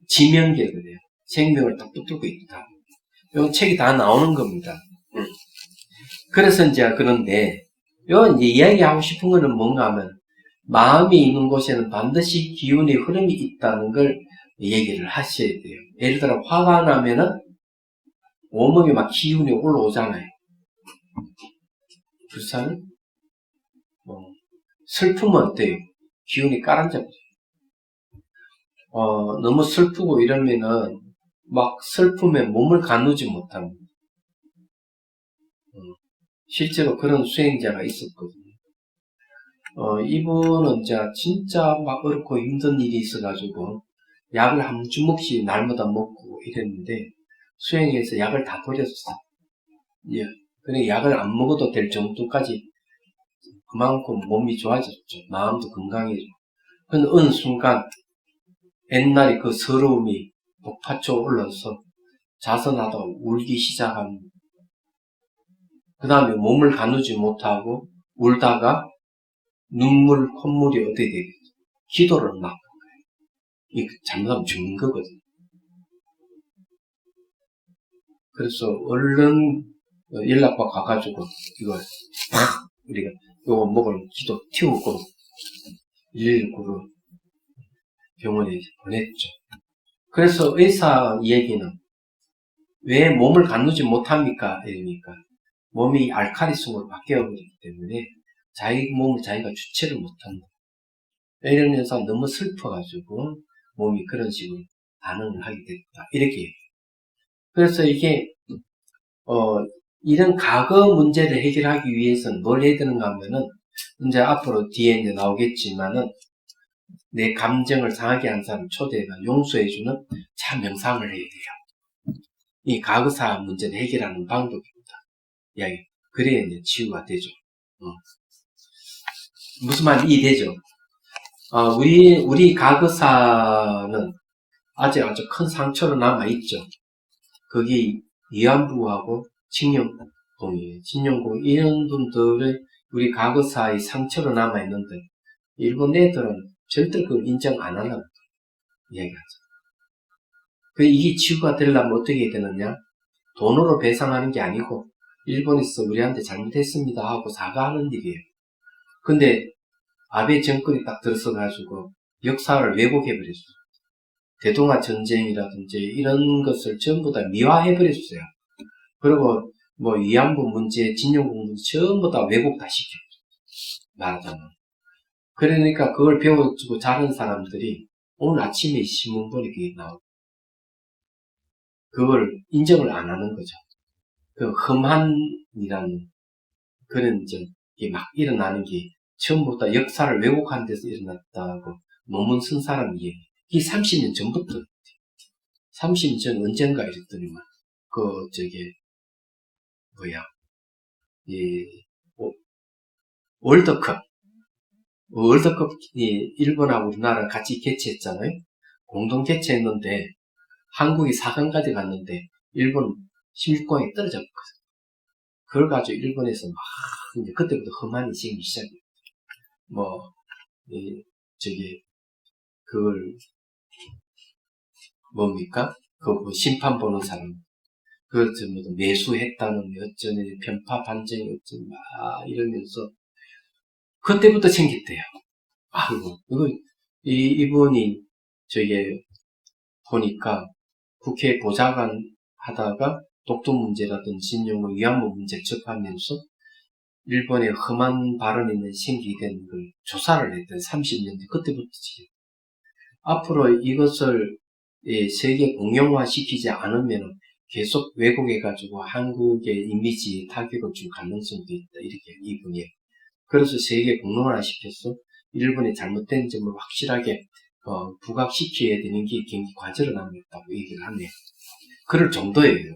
지명계 그래요. 생명을 딱 붙들고 있다. 이 책이 다 나오는 겁니다. 그래서 이제 그런데 이제 이야기하고 싶은 거는 뭔가 하면 마음이 있는 곳에는 반드시 기운의 흐름이 있다는 걸 얘기를 하셔야 돼요. 예를 들어 화가 나면은 온몸이 막 기운이 올라오잖아요. 그렇잖아요? 슬프면 어때요? 기운이 가라앉아버려요. 너무 슬프고 이러면은 막 슬픔에 몸을 가누지 못합니다. 실제로 그런 수행자가 있었거든요. 이분은 이제 진짜 막 어렵고 힘든 일이 있어가지고 약을 한 주먹씩 날마다 먹고 이랬는데 수행해서 약을 다 버렸어요. 예. 그러니까 약을 안 먹어도 될 정도까지 그만큼 몸이 좋아졌죠. 마음도 건강해졌죠. 근데 어느 순간 옛날에 그 서러움이 복파쳐 올라서 자선하다 울기 시작합니다. 그 다음에 몸을 가누지 못하고 울다가 눈물, 콧물이 어떻게 되겠죠? 기도를 막. 이 잘못하면 죽는 거거든요. 그래서 얼른 연락받고 가가지고 이걸 우리가 요 목을 기도 틔우고 119로 병원에 보냈죠. 그래서 의사 얘기는 왜 몸을 가누지 못합니까? 이러니까 몸이 알칼리성으로 바뀌어버리기 때문에 자기 몸을 자기가 주체를 못한다. 이러면서 너무 슬퍼가지고 몸이 그런 식으로 반응을 하게 됐다. 이렇게. 그래서 이게 이런 과거 문제를 해결하기 위해서는 뭘 해야 되는가 하면은 이제 앞으로 뒤에 이제 나오겠지만은 내 감정을 상하게 한 사람을 초대해서 용서해주는 참 명상을 해야 돼요. 이 과거사 문제를 해결하는 방법입니다. 이야기. 그래야 이제 치유가 되죠. 무슨 말이 이해되죠? 우리 과거사는 아주 큰 상처로 남아있죠. 거기 위안부하고 징용공이에요. 징용공 이런 분들의 우리 과거사의 상처로 남아있는데 일본 애들은 절대 그걸 인정 안 하는 이야기하죠. 이게 치유가 되려면 어떻게 해야 되느냐? 돈으로 배상하는 게 아니고 일본에서 우리한테 잘못했습니다 하고 사과하는 일이에요. 근데 아베 정권이 딱 들어서가지고 역사를 왜곡해버렸어요. 대동아 전쟁이라든지 이런 것을 전부 다 미화해버렸어요. 그리고 위안부 문제, 진영공 문제 전부 다 왜곡 다 시켰죠. 말하자면. 그러니까 그걸 배워주고 자른 사람들이 오늘 아침에 신문본에 그게 나오고 그걸 인정을 안 하는 거죠. 그 험한이라는 그런 이게 막 일어나는 게 처음부터 역사를 왜곡하는 데서 일어났다고 논문 쓴 사람이 이게 30년 전부터 30년 전 언젠가 이랬더니만 월드컵이 일본하고 우리나라 같이 개최했잖아요. 공동 개최했는데 한국이 4강까지 갔는데 일본 16강에 떨어졌거든. 그걸 가지고 일본에서 막 이제 그때부터 험한이 생기기 시작했어요. 그걸 뭡니까? 심판 보는 사람. 그걸 전부 매수했다는 어쩌니 편파 반정이 어쩌니 막 이러면서 그때부터 생겼대요. 이분이 보니까 국회 보좌관 하다가 독도 문제라든지 진영의 위안부 문제 접하면서 일본의 험한 발언이 생기게 된 걸 조사를 했던 30년 뒤 그때부터 지금 앞으로 이것을 세계 공용화 시키지 않으면 계속 왜곡해가지고 한국의 이미지 타격을 줄 가능성도 있다. 이렇게 이분이. 그래서 세계 공용화 시켜서 일본의 잘못된 점을 확실하게 부각시켜야 되는 게 경기 과제로 남았다고 얘기를 하네요. 그럴 정도예요.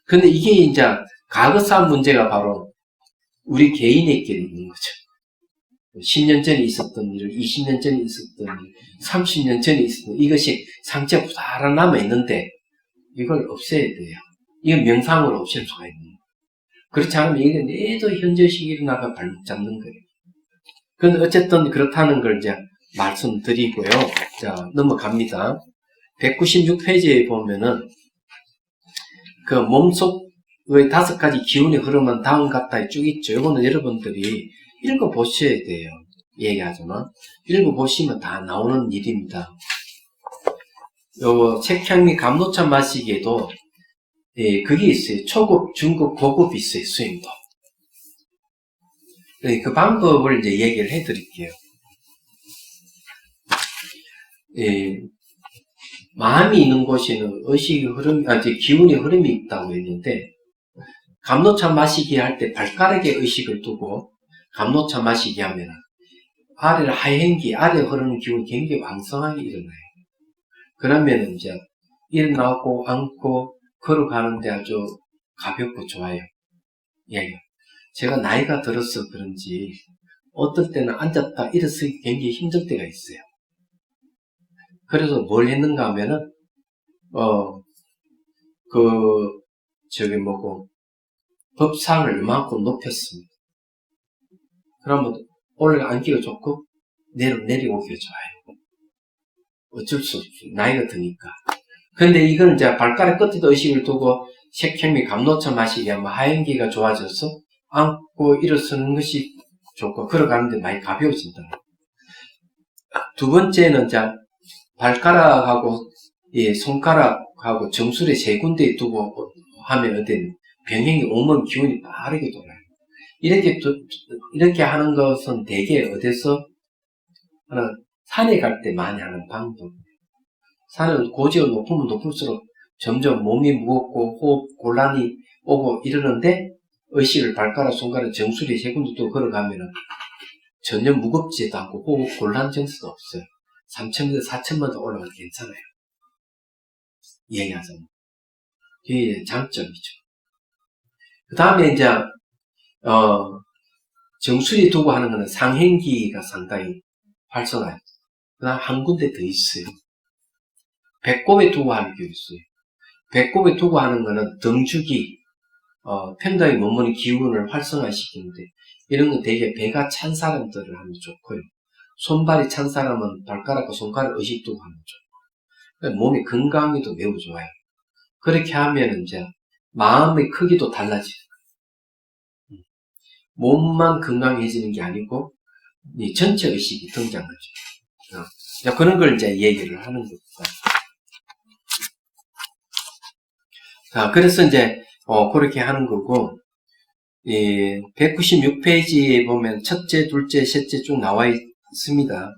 근데 이게 이제 과거사 문제가 바로 우리 개인에게 있는 거죠. 10년 전에 있었던 일, 20년 전에 있었던 일, 30년 전에 있었던 일, 이것이 상처 부다라 남아있는데 이걸 없애야 돼요. 이건 명상으로 없앨 수가 있는 거예요. 그렇지 않으면 이게 내도 현재 시기로 나가 발목 잡는 거예요. 근데 어쨌든 그렇다는 걸 이제 말씀드리고요. 자, 넘어갑니다. 196페이지에 보면은 그 몸속의 5가지 기운의 흐름은 다음 같다 쭉 있죠. 이거는 여러분들이 읽어보셔야 돼요. 얘기하지만 읽어보시면 다 나오는 일입니다. 요 책향 및 감로차 마시기에도 그게 있어요. 초급, 중급, 고급이 있어요. 스윙도. 그 방법을 이제 얘기를 해드릴게요. 마음이 있는 곳에는 의식의 흐름, 기운의 흐름이 있다고 했는데, 감로차 마시기 할 때 발가락에 의식을 두고, 감로차 마시기 하면, 아래를 하행기, 아래 흐르는 기운이 굉장히 왕성하게 일어나요. 그러면 이제, 일어나고, 앉고, 걸어가는데 아주 가볍고 좋아요. 예. 제가 나이가 들어서 그런지, 어떨 때는 앉았다 일어서기 굉장히 힘들 때가 있어요. 그래서 뭘 했는가 하면은, 법상을 이만큼 높였습니다. 그러면 올라앉기가 좋고, 내려오기가 좋아요. 어쩔 수 없죠. 나이가 드니까. 근데 이거는 이제 발가락 끝에도 의식을 두고 색혐이 감노차 마시게 하면 하행기가 좋아져서 앉고 일어서는 것이 좋고, 걸어가는데 많이 가벼워진다. 두 번째는 이제 발가락하고 손가락하고 정수리 세 군데에 두고 하면 어떤 병행이 오면 기운이 빠르게 돌아요. 이렇게 하는 것은 대개 어디서 산에 갈 때 많이 하는 방법. 산은 고지가 높으면 높을수록 점점 몸이 무겁고 호흡 곤란이 오고 이러는데 의식을 발가락, 손가락, 정수리 세 군데 두고 걸어가면은 전혀 무겁지도 않고 호흡 곤란 증세도 없어요. 3,000m, 4,000m 올라가도 괜찮아요. 얘기하자면. 이게 장점이죠. 그 다음에 이제, 정수리 두고 하는 거는 상행기가 상당히 활성화해요. 그 다음 한 군데 더 있어요. 배꼽에 두고 하는 게 있어요. 배꼽에 두고 하는 거는 등주기, 팽당이 몸의 기운을 활성화시키는데, 이런 건 되게 배가 찬 사람들을 하면 좋고요. 손발이 찬 사람은 발가락과 손가락 의식 두고 하면 좋고. 그러니까 몸의 건강에도 매우 좋아요. 그렇게 하면 이제 마음의 크기도 달라져요. 몸만 건강해지는 게 아니고 이 전체 의식이 등장하죠. 그런 걸 이제 얘기를 하는 겁니다. 자, 그래서 이제 그렇게 하는 거고, 196페이지에 보면 첫째, 둘째, 셋째 쭉 나와 있습니다.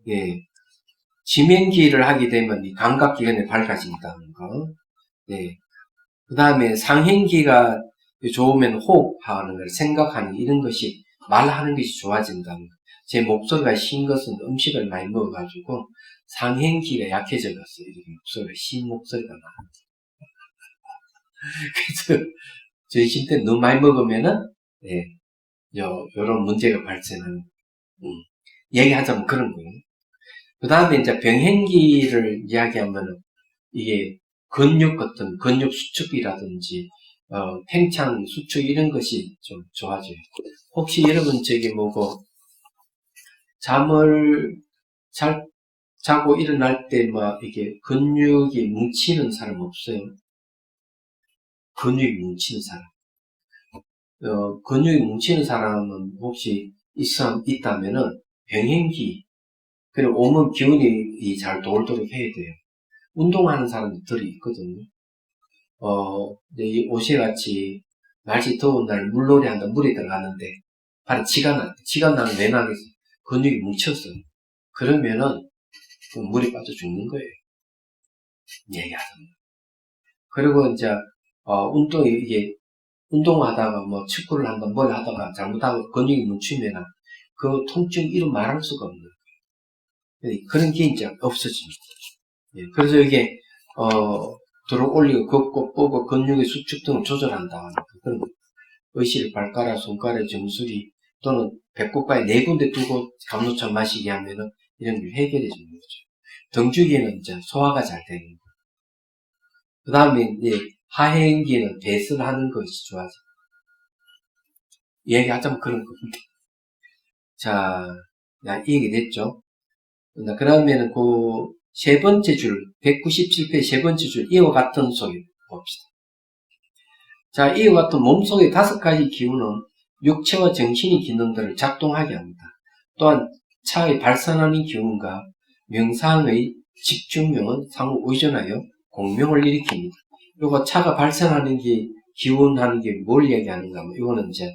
예, 지면기를 하게 되면 이 감각기관이 밝아진다는 거. 예. 그 다음에 상행기가 좋으면 호흡하는 걸 생각하는 이런 것이 말하는 것이 좋아진다는 거. 제 목소리가 쉰 것은 음식을 많이 먹어가지고 상행기가 약해져갔어요. 이렇게 목소리가 쉰 목소리가 나는데. 그래서 저희 쉴 때 너무 많이 먹으면은 요런 문제가 발생하는 얘기하자면 그런 거예요. 그 다음에 이제 병행기를 이야기하면은 이게 근육 같은 근육 수축이라든지 팽창 수축 이런 것이 좀 좋아져요. 혹시 여러분 잠을 잘 자고 일어날 때 이게 근육이 뭉치는 사람 없어요? 근육이 뭉치는 사람. 근육이 뭉치는 사람은 혹시 있다면은 병행기, 그리고 온몸 기운이 잘 돌도록 해야 돼요. 운동하는 사람들이 있거든요. 옷에같이 날씨 더운 날 물놀이 한다, 물에 들어가는데, 발에 지가 나면 왜 나겠어? 근육이 뭉쳤어요. 그러면은, 물에 빠져 죽는 거예요. 얘기하자면. 그리고 이제, 운동하다가 축구를 한다, 뭘 하다가 잘못하고 근육이 뭉치면 그 통증 이루 말할 수가 없는 거예요. 그런 게 이제 없어집니다. 예, 그래서 이게, 들어 올리고 걷고 뻗고 근육의 수축 등을 조절한다. 그런 의식을 발가락, 손가락, 정수리 또는 배꼽가에 네 군데 두고 감로차 마시게 하면은 이런 걸 해결해 주는 거죠. 등주기는 이제 소화가 잘 되는 거예요. 그 다음에 이제 하행기는 배설을 하는 것이 좋아져. 얘기하자면 그런 겁니다. 자, 이 얘기 됐죠? 그러면은 세 번째 줄, 197페이지 세 번째 줄, 이와 같은 소리 봅시다. 자, 이와 같은 몸속의 5가지 기운은 육체와 정신의 기능들을 작동하게 합니다. 또한 차의 발산하는 기운과 명상의 집중력은 상호 의존하여 공명을 일으킵니다. 요거 차가 발산하는 게, 기운하는 게 뭘 얘기하는가 하면, 이거는 이제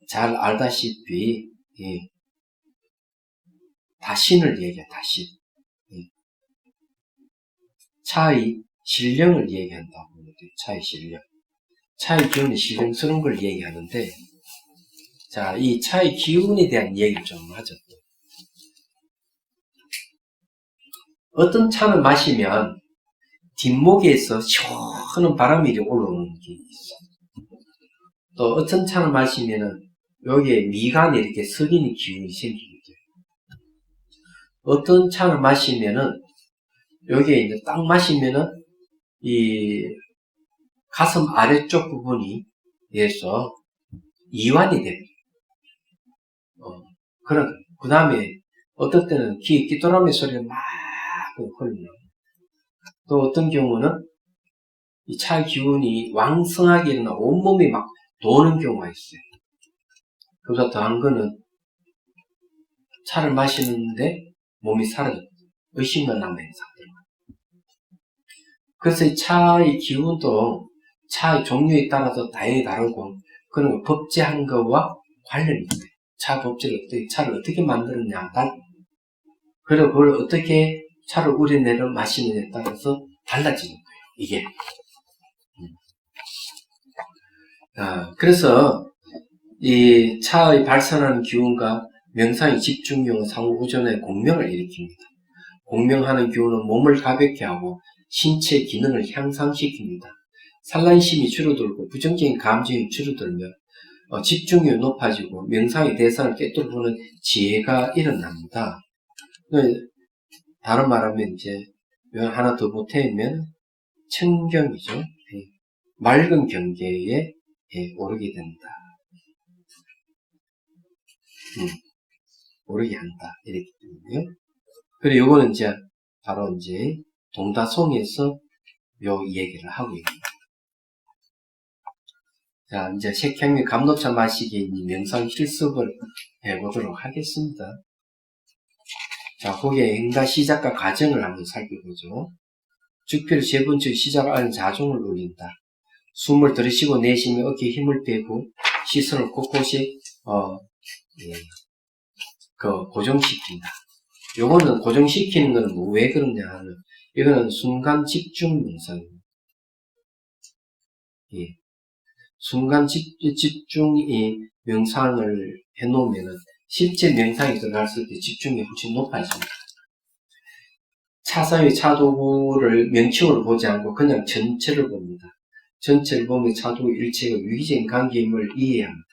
잘 알다시피, 다신을 얘기해, 다신. 차의 신령을 얘기한다고 합니다. 차의 신령. 차의 기운의 신령스러운 걸 얘기하는데, 자, 이 차의 기운에 대한 얘기를 좀 하죠. 어떤 차를 마시면 뒷목에서 시원한 바람이 이렇게 올라오는 게 있어. 또 어떤 차를 마시면은 여기에 미간에 이렇게 석이는 기운이 생기게 돼요. 어떤 차를 마시면은 여기에 이제 딱 마시면은 이 가슴 아래쪽 부분이 에서 이완이 됩니다. 그 다음에 어떨 때는 귀뚜라미 소리가 막 흘러요. 또 어떤 경우는 이 차 기운이 왕성하게 일어나 온몸이 막 도는 경우가 있어요. 그보다 더한 거는 차를 마시는데 몸이 사라져요. 의식만 남아있는 상태. 그래서 이 차의 기운도 차의 종류에 따라서 다양히 다르고 그런 법제한 것과 관련이 있어요. 차 법제를 차를 어떻게 만드느냐, 그리고 그걸 어떻게 차를 우려내려 마시느냐에 따라서 달라지는 거예요. 이게. 그래서 이 차의 발산하는 기운과 명상의 집중력은 상호 우전의 공명을 일으킵니다. 공명하는 기운은 몸을 가볍게 하고 신체 기능을 향상시킵니다. 산란심이 줄어들고 부정적인 감정이 줄어들며 집중력이 높아지고 명상의 대상을 꿰뚫어보는 지혜가 일어납니다. 다른 말하면 이제 하나 더 보태면 청경이죠. 맑은 경계에 오르게 된다. 오르게 한다. 이렇게 되고요. 그리고 요거는 이제 바로 이제 동다송에서 요 얘기를 하고 있습니다. 자, 이제 색향미 감로차 마시기 명상 실습을 해보도록 하겠습니다. 자, 거기에 행가 시작과 과정을 한번 살펴보죠. 죽필 세 번째 시작을 하는 자종을 올린다. 숨을 들이쉬고 내쉬며 어깨에 힘을 빼고 시선을 곳곳이 고정시킨다. 요거는 고정시키는 거는 왜 그러냐 하면 이거는 순간 집중 명상입니다. 예. 순간 집중이 명상을 해놓으면은 실제 명상에 들어갔을 때 집중이 훨씬 높아집니다. 차상의 차도구를 명칭으로 보지 않고 그냥 전체를 봅니다. 전체를 보면 차도구 일체가 유기적인 관계임을 이해해야 합니다.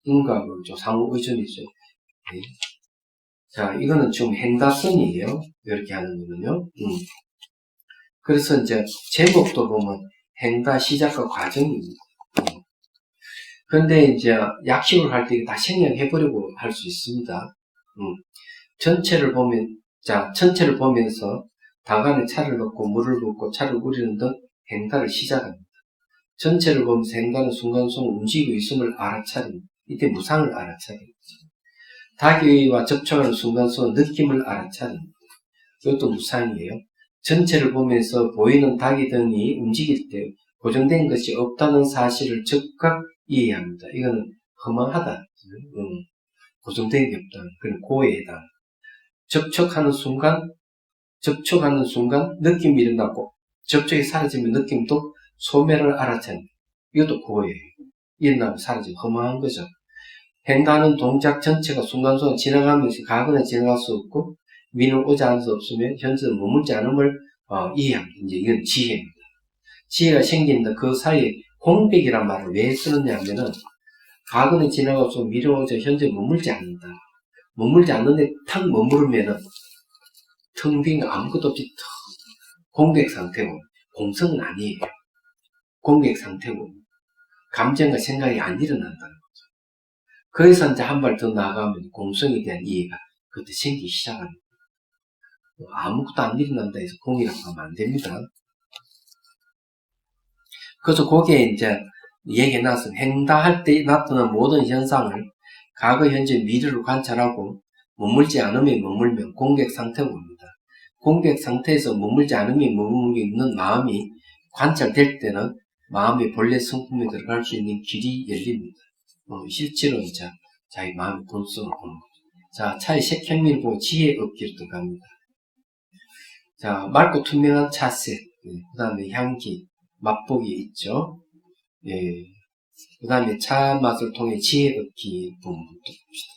인과죠. 상호 의존이죠. 네. 자, 이거는 지금 행다선이에요. 이렇게 하는 거는요. 그래서 이제 제목도 보면 행다 시작과 과정입니다. 그런데 이제 약식을 할 때 다 생략해버리고 할 수 있습니다. 전체를 보면서 당간에 차를 넣고 물을 붓고 차를 우리는 등 행다를 시작합니다. 전체를 보면서 행다는 순간순간 움직이고 있음을 알아차립니다. 이때 무상을 알아차립니다. 닭이와 접촉하는 순간순간 느낌을 알아차립니다. 이것도 무상이에요. 전체를 보면서 보이는 닭이 등이 움직일 때 고정된 것이 없다는 사실을 즉각 이해합니다. 이거는 허망하다. 고정된 게 없다. 그건 고해에 해당. 접촉하는 순간 느낌이 일어나고 접촉이 사라지면 느낌도 소멸을 알아차립니다. 이것도 고해예요. 일어나고 사라지면 허망한 거죠. 행하는 동작 전체가 순간순간 지나가면서 가거나 지나갈 수 없고 미는 오지 않을 수 없으면 현재는 머물지 않음을 이해합니다. 이제 이건 지혜입니다. 지혜가 생긴다. 그 사이에 공백이란 말을 왜 쓰느냐 하면은 가거나 지나가서 미뤄오자 현재 머물지 않는다. 머물지 않는데 탁 머무르면은 텅 빈 아무것도 없이 공백 상태고 공성은 아니에요. 공백 상태고 감정과 생각이 안 일어난다는 거죠. 거기서 이제 한 발 더 나가면 공성에 대한 이해가 그때 생기기 시작합니다. 아무것도 안 일어난다 해서 공이라고 하면 안 됩니다. 그래서 거기에 이제 얘기해 놨습니다. 행다할 때 나타나는 모든 현상을 과거, 현재, 미래로 관찰하고 머물지 않으면 머물면 공백 상태고 옵니다. 공백 상태에서 머물지 않으면 머물고 있는 마음이 관찰될 때는 마음의 본래 성품에 들어갈 수 있는 길이 열립니다. 실제로 이제 자기 마음의 본성을 보는 거죠. 자, 차의 색향미를 보고 지혜 얻기로 들어갑니다. 자, 맑고 투명한 차색, 그 다음에 향기, 맛보기 있죠. 예. 그 다음에 차 맛을 통해 지혜 얻기 부분도 봅시다.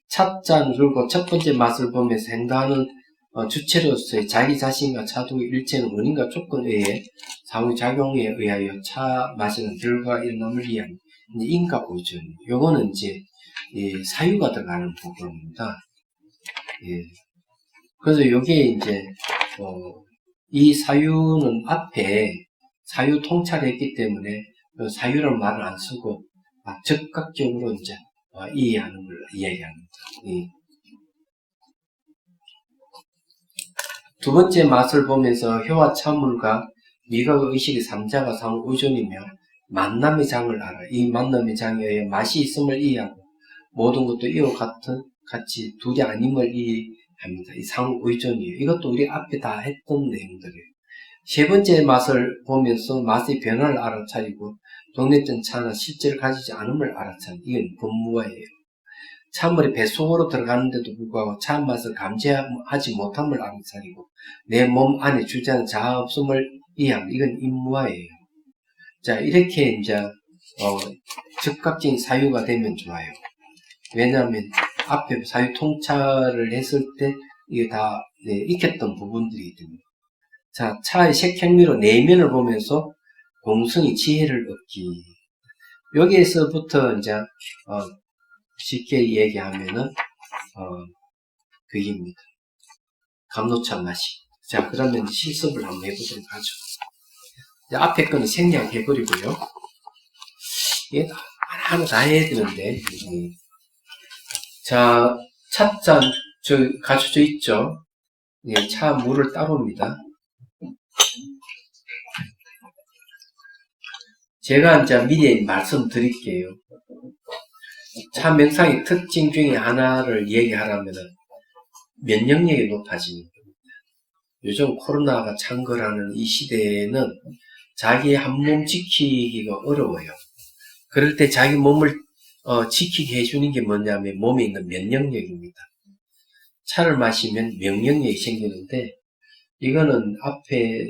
찻잔 그리고 첫 번째 맛을 보면서 행동하는 주체로서의 자기 자신과 차도의 일체는 원인과 조건에 의해 상호작용에 의하여 차 마시는 결과가 일어남을 위한 인과 오존. 요거는 이제 사유가 들어가는 부분입니다. 예. 그래서 요게 이제, 이 사유는 앞에 사유 통찰했기 때문에 그 사유를 말을 안 쓰고 즉각적으로 이제 이해하는 걸 이야기합니다. 두 번째 맛을 보면서 혀와 찬물과 미각 의식의 삼자가 상호 의존이며 만남의 장을 알아. 이 만남의 장에 의해 맛이 있음을 이해하고 모든 것도 이와 같이 둘이 아님을 이해합니다. 이 상호 의존이에요. 이것도 우리 앞에 다 했던 내용들이에요. 세 번째 맛을 보면서 맛의 변화를 알아차리고 동네뜬 차나 실제를 가지지 않음을 알아차리고 이건 분무화예요. 찬물이 뱃속으로 들어가는데도 불구하고 찬 맛을 감지하지 못함을 알아차리고 내 몸 안에 주재하는 자아 없음을 이해합니다. 이건 임무화예요. 자, 이렇게 이제 즉각적인 사유가 되면 좋아요. 왜냐하면 앞에 사유 통찰을 했을 때 이게 다 익혔던 부분들이기 때문에. 자, 차의 색향미로 내면을 보면서 공성이 지혜를 얻기. 여기에서부터 이제 쉽게 얘기하면은 그게입니다. 감노차 맛이. 자, 그러면 실습을 한번 해보도록 하죠. 이제 앞에 거는 생략해버리고요. 얘 하나하나 다 해야 되는데. 자, 찻잔 가져져 있죠. 예, 차 물을 따릅니다. 제가 이제 미리 말씀드릴게요. 차 명상의 특징 중에 하나를 얘기하라면 면역력이 높아지는 겁니다. 요즘 코로나가 창궐하는 이 시대에는 자기의 한 몸 지키기가 어려워요. 그럴 때 자기 몸을 지키게 해주는 게 뭐냐면 몸에 있는 면역력입니다. 차를 마시면 면역력이 생기는데 이거는 앞에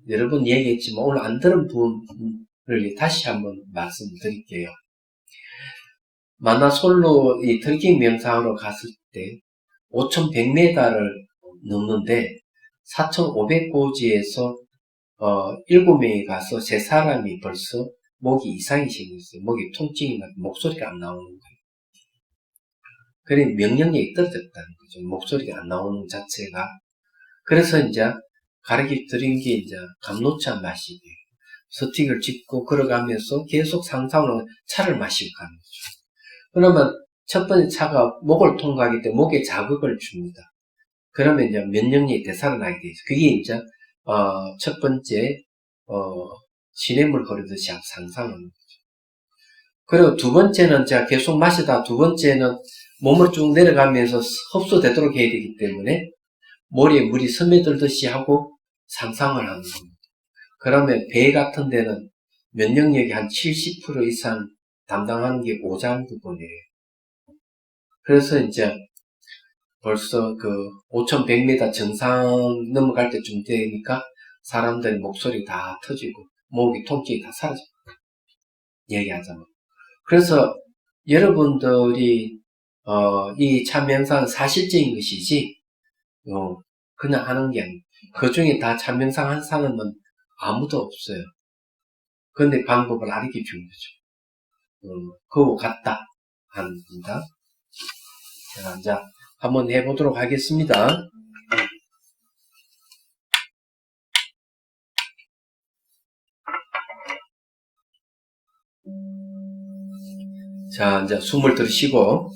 여러 번 얘기했지만 오늘 안 들은 부분을 다시 한번 말씀드릴게요. 마나솔로 이 트레킹 명상으로 갔을 때 5,100m를 넘는데 4,500고지에서 7명이 가서 3사람이 벌써 목이 이상이 생겼어요. 목이 통증이 나고 목소리가 안 나오는 거예요. 그래 면역력이 떨어졌다는 거죠. 목소리가 안 나오는 자체가. 그래서 이제 가르쳐 드린 게 이제 감노차 마시기. 스틱을 짚고 걸어가면서 계속 상상으로 차를 마시고 가는 거죠. 그러면 첫 번째 차가 목을 통과하기 때문에 목에 자극을 줍니다. 그러면 이제 면역력이 되살아나게 되죠. 그게 이제 첫 번째 시냇물 흐르듯이 상상하는 거죠. 그리고 두 번째는 제가 계속 마시다 두 번째는 몸을 쭉 내려가면서 흡수되도록 해야 되기 때문에 머리에 물이 스며들듯이 하고 상상을 하는 겁니다. 그러면 배 같은 데는 면역력이 한 70% 이상 담당하는 게 오장 부분이에요. 그래서 이제 벌써 그 5,100m 정상 넘어갈 때쯤 되니까 사람들 목소리 다 터지고 목이 통증이 다 사라져요. 얘기하자면. 그래서 여러분들이 이 참명상은 사실적인 것이지 그냥 하는 게 아니에요. 그 중에 다 참명상 한 사람은 아무도 없어요. 그런데 방법을 알려 주는 거죠. 그거 같다 하는 겁니다. 자, 이제 한번 해보도록 하겠습니다. 자, 이제 숨을 들이쉬고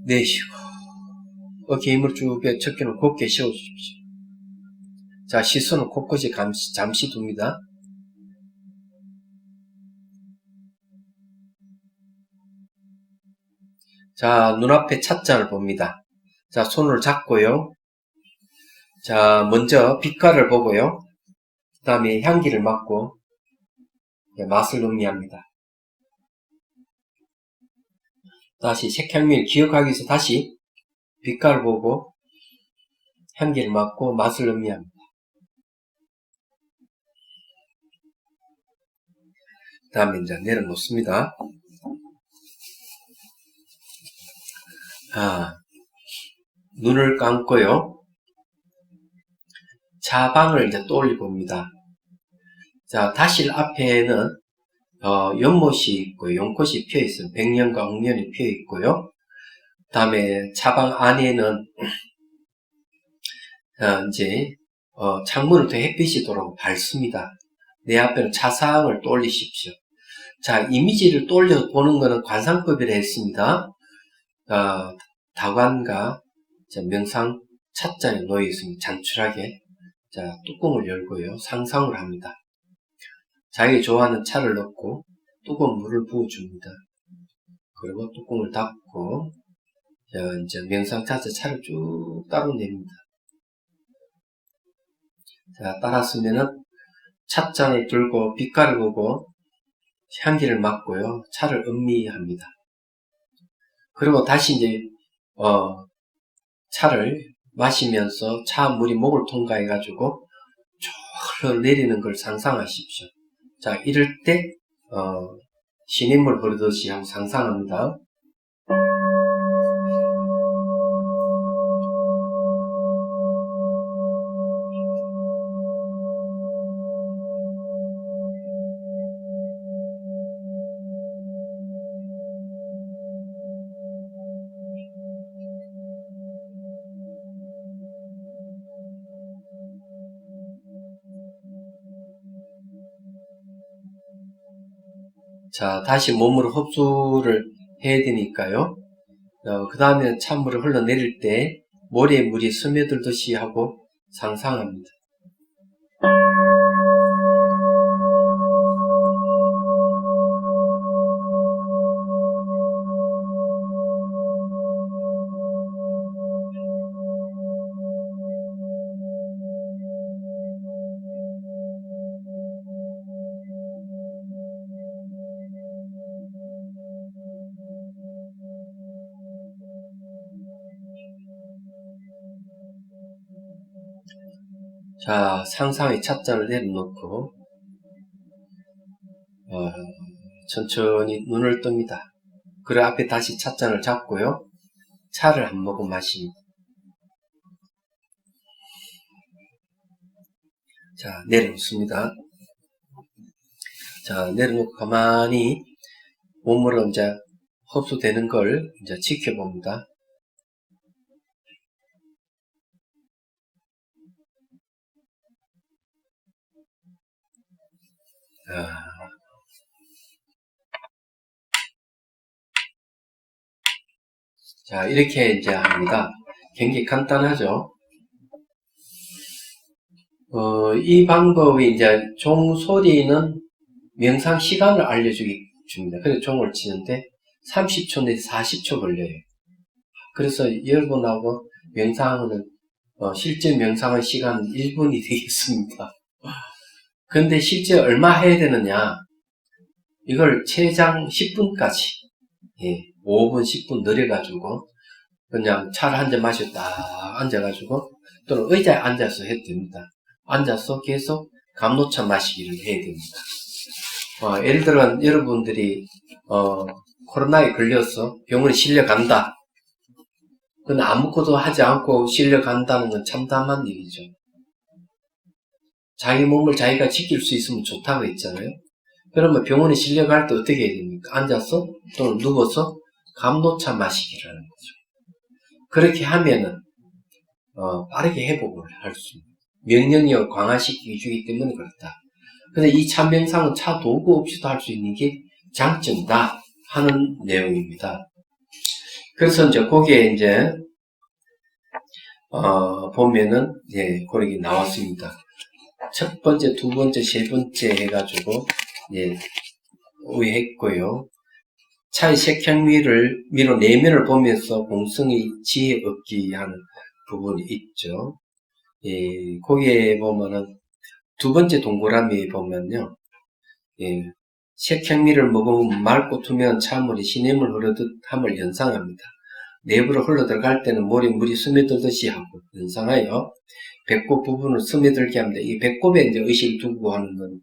내쉬고 어깨 힘을 쭉 빼 척추는 곧게 세워주십시오. 자, 시선은 코끝에 잠시 둡니다. 자, 눈앞에 찻잔을 봅니다. 자, 손을 잡고요. 자, 먼저 빛깔을 보고요. 그 다음에 향기를 맡고 맛을 음미합니다. 다시 색향미를 기억하기 위해서 다시 빛깔을 보고 향기를 맡고 맛을 음미합니다. 그 다음에 이제 내려놓습니다. 눈을 감고요. 자방을 이제 떠올려 봅니다. 자, 다실 앞에는 연못이 있고요. 연꽃이 피어 있어요. 백년과 옥년이 피어 있고요. 다음에 차방 안에는 창문을 통 햇빛이 들어오고 밝습니다. 내 앞에는 차상을 떠올리십시오. 자, 이미지를 떠올려 보는 것은 관상법이라 했습니다. 다관과 명상 찻잔에 놓여 있습니다. 잔출하게. 자, 뚜껑을 열고요. 상상을 합니다. 자기 좋아하는 차를 넣고 뜨거운 물을 부어줍니다. 그리고 뚜껑을 닫고 이제 명상 차에서 차를 쭉 따라냅니다. 자, 따랐으면은 찻잔을 들고 빛깔을 보고 향기를 맡고요. 차를 음미합니다. 그리고 다시 이제 차를 마시면서 차 물이 목을 통과해 가지고 쭉 내리는 걸 상상하십시오. 자, 이럴 때 신인물 흐르듯이 한번 상상합니다. 자, 다시 몸으로 흡수를 해야 되니까요. 그 다음에 찬물을 흘러내릴 때 모래에 물이 스며들듯이 하고 상상합니다. 자, 상상의 찻잔을 내려놓고 천천히 눈을 뜹니다. 그리고 앞에 다시 찻잔을 잡고요. 차를 한 모금 마십니다. 자, 내려놓습니다. 자, 내려놓고 가만히 몸으로 이제 흡수되는 걸 이제 지켜봅니다. 자, 이렇게 이제 합니다. 굉장히 간단하죠? 이 방법이 이제 종소리는 명상 시간을 알려줍니다. 그래서 종을 치는데 30초 내지 40초 걸려요. 그래서 여러분하고 명상은, 실제 명상의 시간은 1분이 되겠습니다. 근데 실제 얼마 해야 되느냐? 이걸 최장 10분까지, 5분, 10분 늘려가지고, 그냥 차를 한 잔 마셨다 앉아가지고, 또는 의자에 앉아서 해도 됩니다. 앉아서 계속 감로차 마시기를 해야 됩니다. 예를 들어, 여러분들이, 코로나에 걸려서 병원에 실려간다. 근데 아무것도 하지 않고 실려간다는 건 참담한 일이죠. 자기 몸을 자기가 지킬 수 있으면 좋다고 했잖아요. 그러면 병원에 실려갈 때 어떻게 해야 됩니까? 앉아서 또는 누워서 감로차 마시기를 하는 거죠. 그렇게 하면은 빠르게 회복을 할 수 있는 명령력을 강화시키기 주기 때문에 그렇다. 근데 이 참명상은 차 도구 없이도 할 수 있는 게 장점이다 하는 내용입니다. 그래서 이제 거기에 이제 보면은 그렇게 나왔습니다. 첫 번째, 두 번째, 세 번째 해가지고 의했고요. 차의 색향미를 미로 내면을 보면서 공성의 지혜 얻기 하는 부분이 있죠. 거기에 보면은 두 번째 동그라미에 보면요. 색향미를 먹으면 맑고 투명한 차물이 시냇물 흐르듯 함을 연상합니다. 내부로 흘러들어갈 때는 물이 스며들듯이 하고 연상하여 배꼽 부분을 스며들게 합니다. 이 배꼽에 이제 의식을 두고 하는 건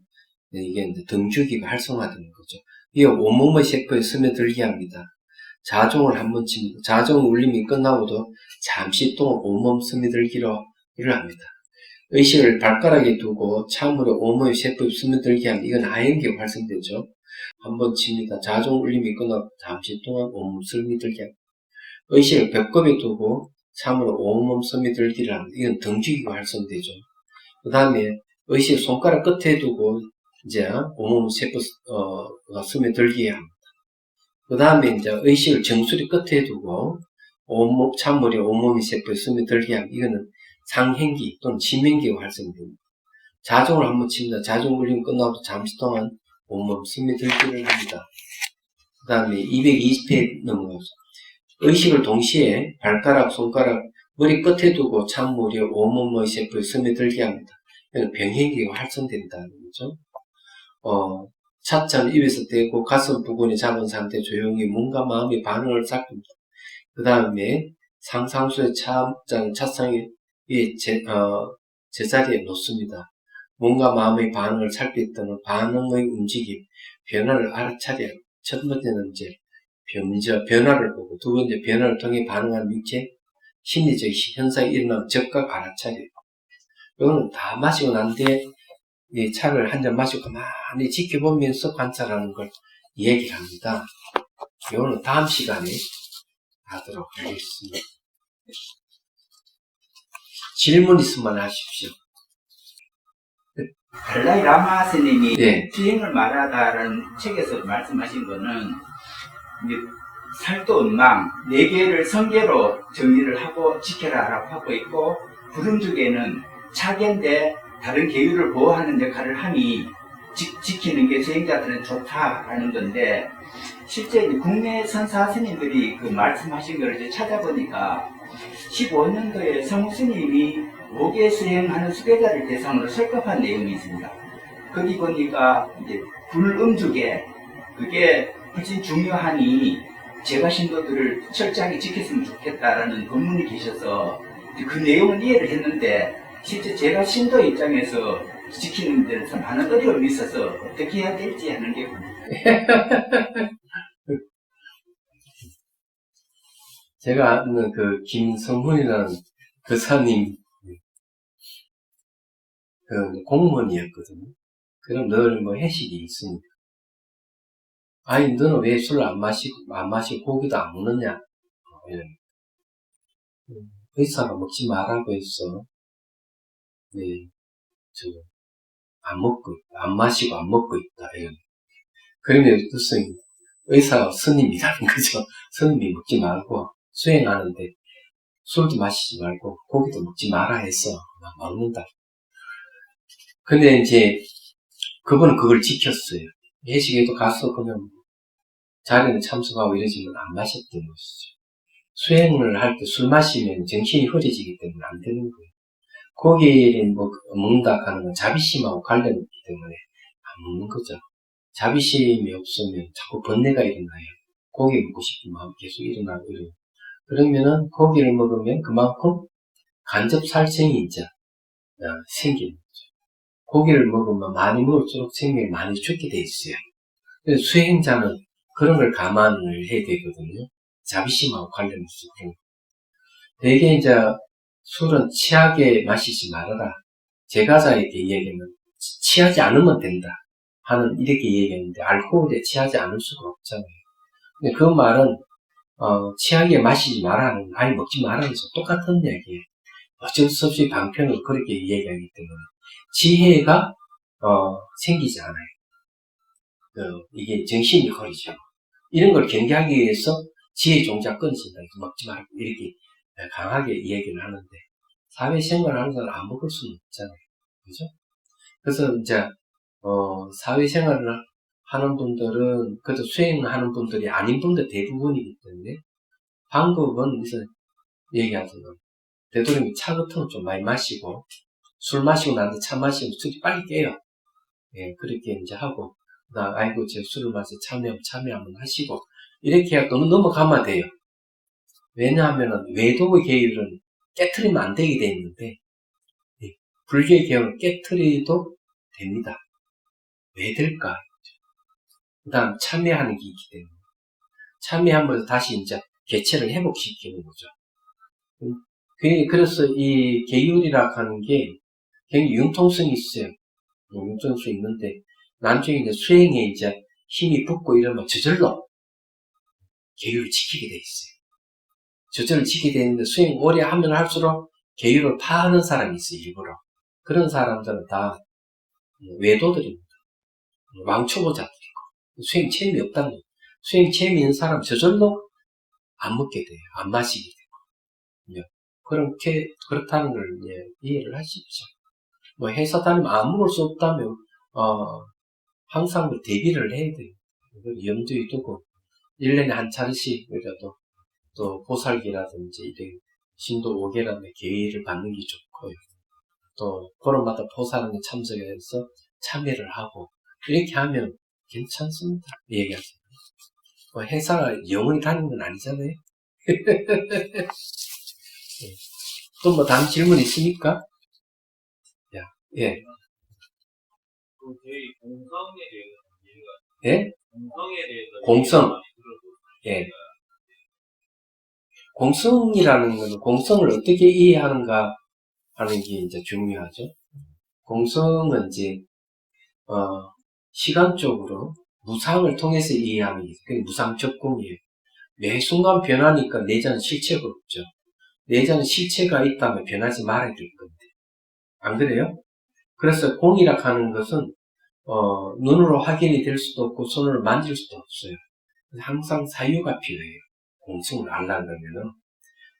이게 이제 등주기가 활성화되는 거죠. 이 온몸의 세포에 스며들게 합니다. 자종을 한번 칩니다. 자종 울림이 끝나고도 잠시 동안 온몸 스며들기를 합니다. 의식을 발가락에 두고 참으로 온몸의 세포에 스며들게 하면 이건 하행기가 활성되죠. 한번 칩니다. 자종 울림이 끝나고 잠시 동안 온몸 스며들게 합니다. 의식을 배꼽에 두고 참으로 온몸 숨이 들기를 합니다. 이건 등죽이고 활성되죠. 그 다음에 의식을 손가락 끝에 두고 이제 온몸 세포가 숨이 들게 합니다. 그 다음에 이제 의식을 정수리 끝에 두고 온몸 참으로 온몸의 세포에 숨이 들게 합니다. 이거는 상행기 또는 심행기가 활성됩니다. 자종을 한번 칩니다. 자종 울림 끝나고 잠시 동안 온몸 숨이 들기를 합니다. 그 다음에 220회 넘어가서 의식을 동시에 발가락, 손가락, 머리 끝에 두고 참으로 온몸의 세포에 숨이 들게 합니다. 이건 병행기가 활성된다는 거죠. 차참 입에서 떼고 가슴 부근에 잡은 상태 조용히 몸과 마음의 반응을 살핍니다. 그 다음에 상상수의 차상에 제자리에 놓습니다. 몸과 마음의 반응을 살피던 반응의 움직임, 변화를 알아차려. 첫 번째는 이제 변화를 보고, 두 번째 변화를 통해 반응하는 육체, 심리적 현상이 일어나면 즉각 알아차려. 이거는 다 마시고 난 뒤에 이 차를 한 잔 마시고 가만히 지켜보면서 관찰하는 걸 얘기를 합니다. 이거는 다음 시간에 하도록 하겠습니다. 질문 있으면 하십시오. 달라이 라마 스님이 예. 수행을 말하다라는 책에서 말씀하신 거는 이제 살도 원망 4개를 성계로 정리를 하고 지켜라라고 하고 있고, 부름죽에는 차계인데 다른 계율을 보호하는 역할을 하니 지키는 게 수행자들은 좋다라는 건데, 실제 이제 국내 선사 스님들이 그 말씀하신 걸 이제 찾아보니까 15년도에 성우 스님이 5개 수행하는 수배자를 대상으로 설법한 내용이 있습니다. 거기 보니까 이제 불음죽에 그게 훨씬 중요하니 제가 신도들을 철저하게 지켰으면 좋겠다라는 법문이 계셔서 그 내용을 이해를 했는데, 실제 제가 신도 입장에서 지키는 데서 많은 어려움이 있어서 어떻게 해야 될지 하는 게 제가 아는 그 김성훈이라는 교사님 그 공무원이었거든요. 그럼 늘 뭐 회식이 있으니까, 아니 너는 왜 술을 안 마시고 고기도 안 먹느냐, 이런. 의사가 먹지 말라고 했어. 네, 안 마시고 안 먹고 있다, 이런. 그러면 무슨 의사가 스님이라는 거죠. 스님이 먹지 말고 수행하는데 술도 마시지 말고 고기도 먹지 마라 해서 먹는다. 근데 이제 그분은 그걸 지켰어요. 회식에도 가서 그냥 자리는 참석하고 이러지만 안 마셨던 것이죠. 수행을 할 때 술 마시면 정신이 흐려지기 때문에 안 되는 거예요. 고기를 먹는다 하는 건 자비심하고 관련이 있기 때문에 안 먹는 거죠. 자비심이 없으면 자꾸 번뇌가 일어나요. 고기 먹고 싶은 마음이 계속 일어나고 이래요. 그러면은 고기를 먹으면 그만큼 간접살생이 이제 생기는 거죠. 고기를 먹으면 많이 먹을수록 생명이 많이 죽게 돼 있어요. 그래서 수행자는 그런 걸 감안을 해야 되거든요. 자비심하고 관련해서 그런 거. 대개 이제 술은 취하게 마시지 말아라. 제가자에게 얘기하면 취하지 않으면 된다 하는 이렇게 얘기했는데, 알코올에 취하지 않을 수가 없잖아요. 근데 그 말은 취하게 마시지 말라는, 아예 먹지 말라는 거 똑같은 얘기예요. 어쩔 수 없이 방편을 그렇게 얘기하기 때문에 지혜가 생기지 않아요. 이게 정신이 흐리죠. 이런 걸 경계하기 위해서 지혜 종자 끊어진다. 먹지 말고 이렇게 강하게 얘기를 하는데, 사회생활을 하는 사람은 안 먹을 수는 없잖아요. 그죠? 그래서 이제 사회생활을 하는 분들은, 그래도 수행하는 분들이 아닌 분들 대부분이기 때문에 방법은 그래서 얘기하는 거, 되도록이면 차 같은 거 좀 많이 마시고, 술 마시고 나서 차 마시면 술이 빨리 깨요. 예, 그렇게 이제 하고, 아이고 제 술을 마셔 참여하면 하시고, 이렇게 해야 넘어가면 돼요. 왜냐하면은 외도의 계율은 깨트리면 안 되게 돼 있는데, 예, 불교의 계율은 깨트리도 됩니다. 왜 될까? 그 다음 참여하는 게 있기 때문에, 참여하면서 다시 이제 개체를 회복시키는 거죠. 그래서 이 계율이라고 하는 게 굉장히 융통성이 있어요. 융통성이 있는데, 나중에 이제 수행에 이제 힘이 붙고 이러면 저절로 계율을 지키게 돼 있어요. 저절을 지키게 되는데 수행 오래 하면 할수록 계율을 파하는 사람이 있어요, 일부러. 그런 사람들은 다 외도들입니다. 왕초보자들이고. 수행 체험이 없다는 거예요. 수행 체험이 있는 사람 저절로 안 먹게 돼요. 안 마시게 되고. 그렇다는 걸 이해를 하십시오. 뭐 회사 다니면 안 먹을 수 없다면, 항상 대비를 해야 돼요. 이걸 염두에 두고, 1년에 한 차례씩, 또 보살기라든지, 이런 신도 5개라는 계획을 받는 게 좋고요. 또, 그런마다 보살에 참석해서 참여를 하고, 이렇게 하면 괜찮습니다. 얘기하세요. 회사가 영원히 다니는 건 아니잖아요. 또 뭐 다른 질문 있습니까? 예. 저희 공성에 대해서 이해가 예? 공성에 대해서 공성. 예. 공성이라는 건 공성을 어떻게 이해하는가 하는 게 이제 중요하죠. 공성은 이제, 시간적으로 무상을 통해서 이해하는 게, 그게 무상적공이에요. 매 순간 변하니까 내자는 실체가 없죠. 내자는 실체가 있다면 변하지 말아야 될 건데. 안 그래요? 그래서 공이라 하는 것은, 눈으로 확인이 될 수도 없고, 손으로 만질 수도 없어요. 항상 사유가 필요해요. 공성을 알려면은.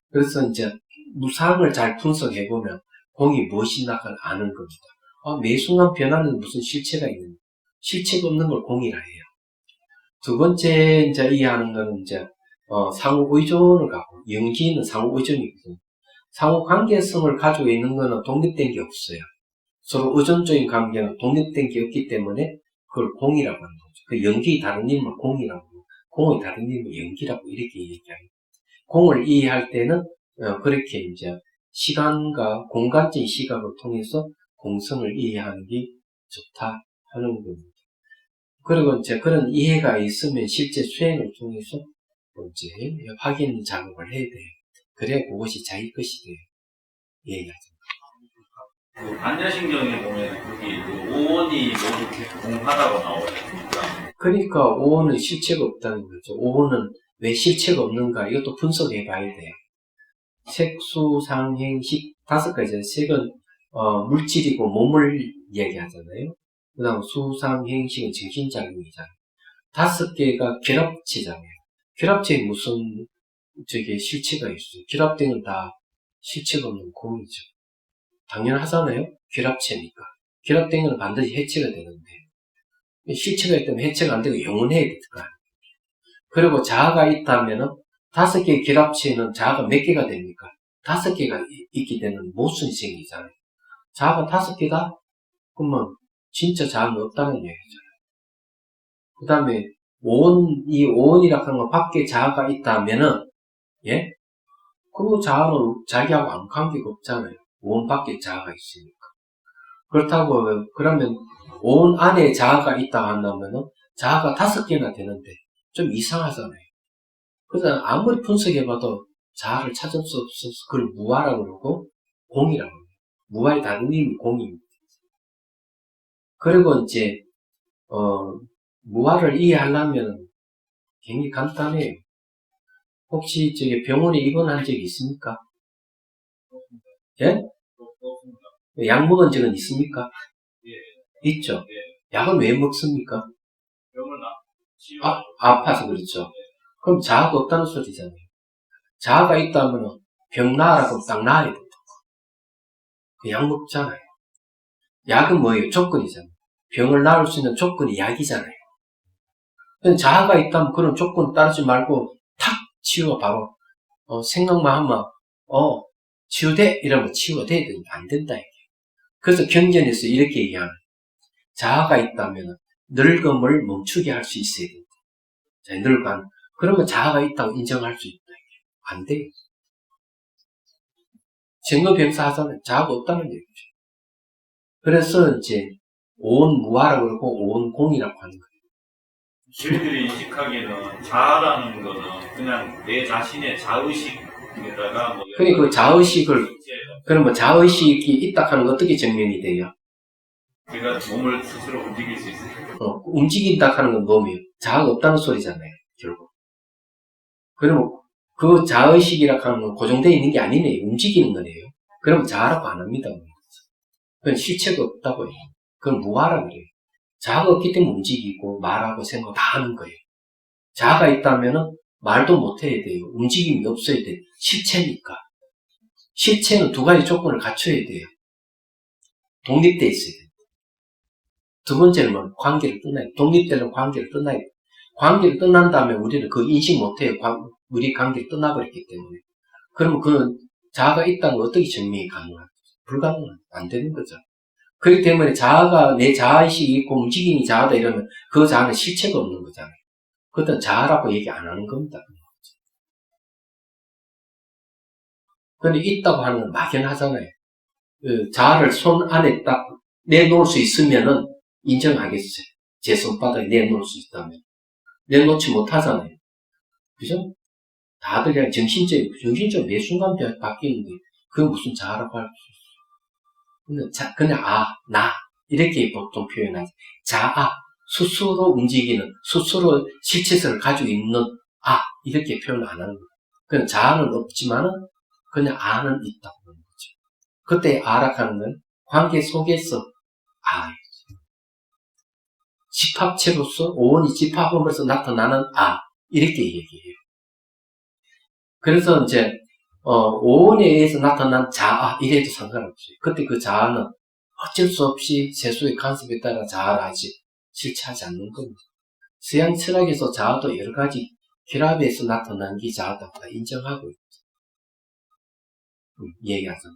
그래서 이제, 무상을 잘 분석해보면, 공이 무엇이나 아는 겁니다. 매 순간 변하는 무슨 실체가 있는, 실체가 없는 걸 공이라 해요. 두 번째, 이제 이해하는 거는 이제, 상호 의존을 갖고, 영지는 상호 의존이거든요. 상호 관계성을 가지고 있는 거는 독립된 게 없어요. 서로 의존적인 관계는 독립된 게 없기 때문에 그걸 공이라고 하는 거죠. 그 연기의 다른 인물 공이라고, 공의 다른 인물 연기라고 이렇게 얘기합니다. 공을 이해할 때는 그렇게 이제 시간과 공간적인 시각을 통해서 공성을 이해하는 게 좋다 하는 겁니다. 그리고 이제 그런 이해가 있으면 실제 수행을 통해서 이제 확인 작업을 해야 돼요. 그래야 그것이 자기 것이 돼요. 얘기하죠. 반야신경에 보면 거기 오원이 모두 공하다고 나오거든요. 그러니까 오원은 실체가 없다는 거죠. 오원은 왜 실체가 없는가? 이것도 분석해 봐야 돼요. 색, 수, 상, 행, 식 5가지죠. 색은 물질이고 몸을 얘기하잖아요. 그 다음 수, 상, 행, 식은 정신작용이잖아요. 5개가 결합체잖아요. 결합체에 무슨 실체가 있어요. 결합되는 다 실체가 없는 공이죠. 당연하잖아요. 결합체니까. 결합된 건 반드시 해체가 되는데 실체가 있다면 해체가 안 되고 영원해야 될까. 그리고 자아가 있다면은 5개의 결합체는 자아가 몇 개가 됩니까? 5개가 있게 되는 모순이 생기잖아요. 자아가 5개다? 그러면 진짜 자아는 없다는 얘기잖아요. 그 다음에 이 오온이라고 하는 것 밖에 자아가 있다면은 예? 그 자아는 자기하고 아무 관계가 없잖아요. 오온 밖에 자아가 있으니까. 그렇다고 그러면 오온 안에 자아가 있다 한다면은 자아가 5개나 되는데 좀 이상하잖아요. 그래서 아무리 분석해봐도 자아를 찾을 수 없어서 그걸 무아라고 그러고 공이라고 그래요. 무아의 다른 이름이 공입니다. 그리고 이제 무아를 이해하려면 굉장히 간단해요. 혹시 병원에 입원한 적이 있습니까? 예? 약 먹은 적은 있습니까? 예. 있죠. 예. 약은 왜 먹습니까? 병을 아파서 그렇죠. 그럼 자아가 없다는 소리잖아요. 자아가 있다면 병 나으라고 딱 나아야 된다. 그 약 먹잖아요. 약은 뭐예요? 조건이잖아요. 병을 나을 수 있는 조건이 약이잖아요. 자아가 있다면 그런 조건 따르지 말고 탁 치유가 바로 생각만 하면 치유돼? 이러면 치유가 돼야 되는데 안 된다 이게. 그래서 경전에서 이렇게 얘기하는 자아가 있다면 늙음을 멈추게 할 수 있어야 된다. 자, 늙어. 그러면 자아가 있다고 인정할 수 있다 이게. 안 돼요. 정거병사 하잖아요. 자아가 없다는 얘기죠. 그래서 이제 오온무아라고 그러고 오온공이라고 하는 거예요. 저희들이 인식하기에는 자아라는 거는 그냥 내 자신의 자의식에다가 그러니까 그 자의식을 그러면 자의식이 있다 하는 건 어떻게 증명이 돼요? 제가 몸을 스스로 움직일 수 있어요. 움직인다 하는 건 뭐예요? 자아가 없다는 소리잖아요, 결국. 그러면 그 자의식이라 하는 건 고정되어 있는 게 아니네요. 움직이는 거네요. 그럼 자아라고 안 합니다. 그건 실체가 없다고 해요. 그건 무아라 그래요. 자아가 없기 때문에 움직이고 말하고 생각하고 다 하는 거예요. 자아가 있다면은 말도 못 해야 돼요. 움직임이 없어야 돼요. 실체니까. 실체는 두 가지 조건을 갖춰야 돼요. 독립돼 있어야 돼요. 두 번째는 뭐 관계를 떠나야 돼요. 독립되는 관계를 떠나야 돼요. 관계를 떠난 다음에 우리는 그 인식 못 해요. 우리 관계를 떠나버렸기 때문에. 그러면 그 자아가 있다는 건 어떻게 증명이 가능할까요? 불가능한, 안 되는 거죠. 그렇기 때문에 자아가, 내 자아의식이 있고 움직임이 자아다 이러면 그 자아는 실체가 없는 거잖아요. 그것은 자아라고 얘기 안 하는 겁니다. 근데 있다고 하는 건 막연하잖아요. 그 자아를 손 안에 딱 내놓을 수 있으면은 인정하겠어요. 제 손바닥에 내놓을 수 있다면. 내놓지 못하잖아요. 그죠? 다들 그냥 정신적 매 순간 바뀌는데, 그게 무슨 자아라고 할 수 있어요. 그냥, 나. 이렇게 보통 표현하지. 자아. 스스로 움직이는, 스스로 실체성을 가지고 있는, 이렇게 표현 안 하는 거예요. 그냥 자아는 없지만은, 그냥 아는 있다고 하는 거죠. 그때 아라고 건 관계 속에서 집합체로서 오온이 집합하면서 나타나는 이렇게 얘기해요. 그래서 이제 오온에 의해서 나타난 자아 이래도 상관없어요. 그때 그 자아는 어쩔 수 없이 세수의 간섭에 따라 자아를 아직 실체하지 않는 겁니다. 서양 철학에서 자아도 여러 가지 결합에서 나타난 게 자아다 인정하고 있죠. 얘기하죠.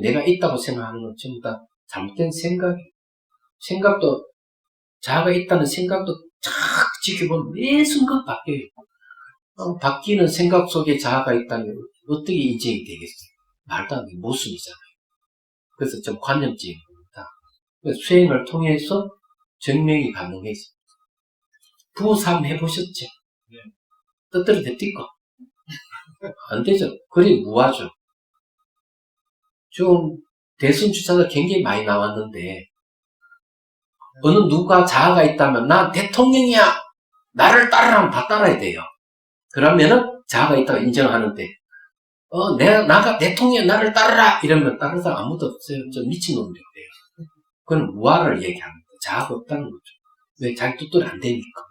내가 있다고 생각하는 건 전부 다 잘못된 생각이에요. 생각도 자아가 있다는 생각도 쫙 지켜보면 매 순간 바뀌어요. 바뀌는 생각 속에 자아가 있다는 게 어떻게 인정이 되겠어요? 말도 안 돼. 모순이잖아요. 그래서 좀 관념적인 겁니다. 수행을 통해서 증명이 가능해서 부사함 해보셨죠? 네. 뜻대로 됩니까? 안 되죠. 그리 무하죠. 좀 대선주자가 굉장히 많이 나왔는데 어느 누가 자아가 있다면 나 대통령이야. 나를 따르라면 다 따라야 돼요. 그러면은 자아가 있다고 인정하는데 나가 대통령 나를 따르라 이러면 따르는 사람 아무도 없어요. 좀 미친놈들이에요. 그건 무아를 얘기합니다. 자아가 없다는 거죠. 왜? 자기 뜻대로 안 되니까.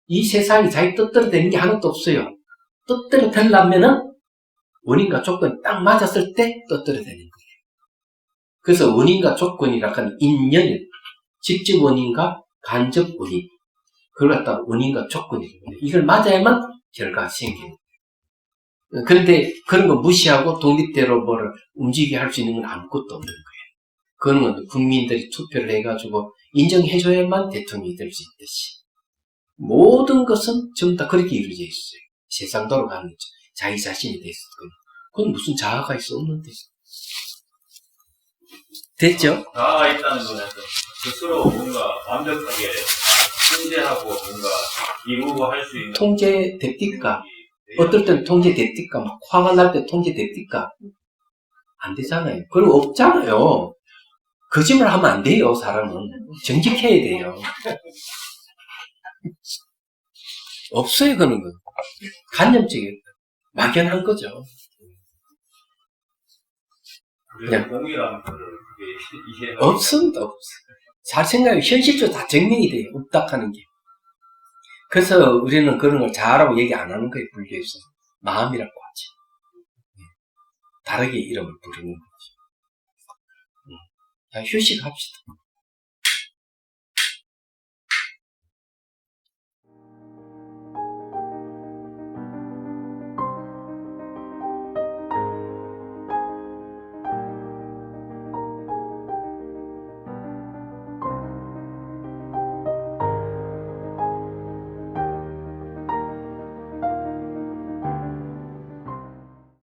이 세상에 자기 뜻대로 되는 게 하나도 없어요. 뜻대로 되려면은 원인과 조건이 딱 맞았을 때 뜻대로 되는 거예요. 그래서 원인과 조건이라 하는 인연이 직접 원인과 간접 원인 그걸 갖다가 원인과 조건이거든요. 이걸 맞아야만 결과가 생기는 거예요. 그런데 그런 거 무시하고 독립대로 뭐를 움직이게 할 수 있는 건 아무것도 없는 거예요. 그런 건 국민들이 투표를 해가지고 인정해줘야만 대통령이 될 수 있듯이 모든 것은 전부 다 그렇게 이루어져 있어요. 세상 돌아가는 거죠. 자기 자신이 대해서 그건 무슨 자아가 있어 없는데 됐죠? 자아가 있다는 거는 스스로 뭔가 완벽하게 통제하고 뭔가 이루고 할 수 있는 통제됩니까? 어떨 땐 통제됩니까? 막 화가 날 때 통제됩니까? 안 되잖아요. 그리고 없잖아요. 거짓말 하면 안 돼요, 사람은. 정직해야 돼요. 없어요, 그런 거. 간념적이에요. 막연한 거죠. 그냥 공이라는 거를 그게 이해가 없습니다, 없어요. 잘 생각하면 현실적으로 다 증명이 돼요, 없다 하는 게. 그래서 우리는 그런 걸 자아라고 얘기 안 하는 거예요, 불교에서. 마음이라고 하지. 다르게 이름을 부르는 거지. 자, 휴식합시다.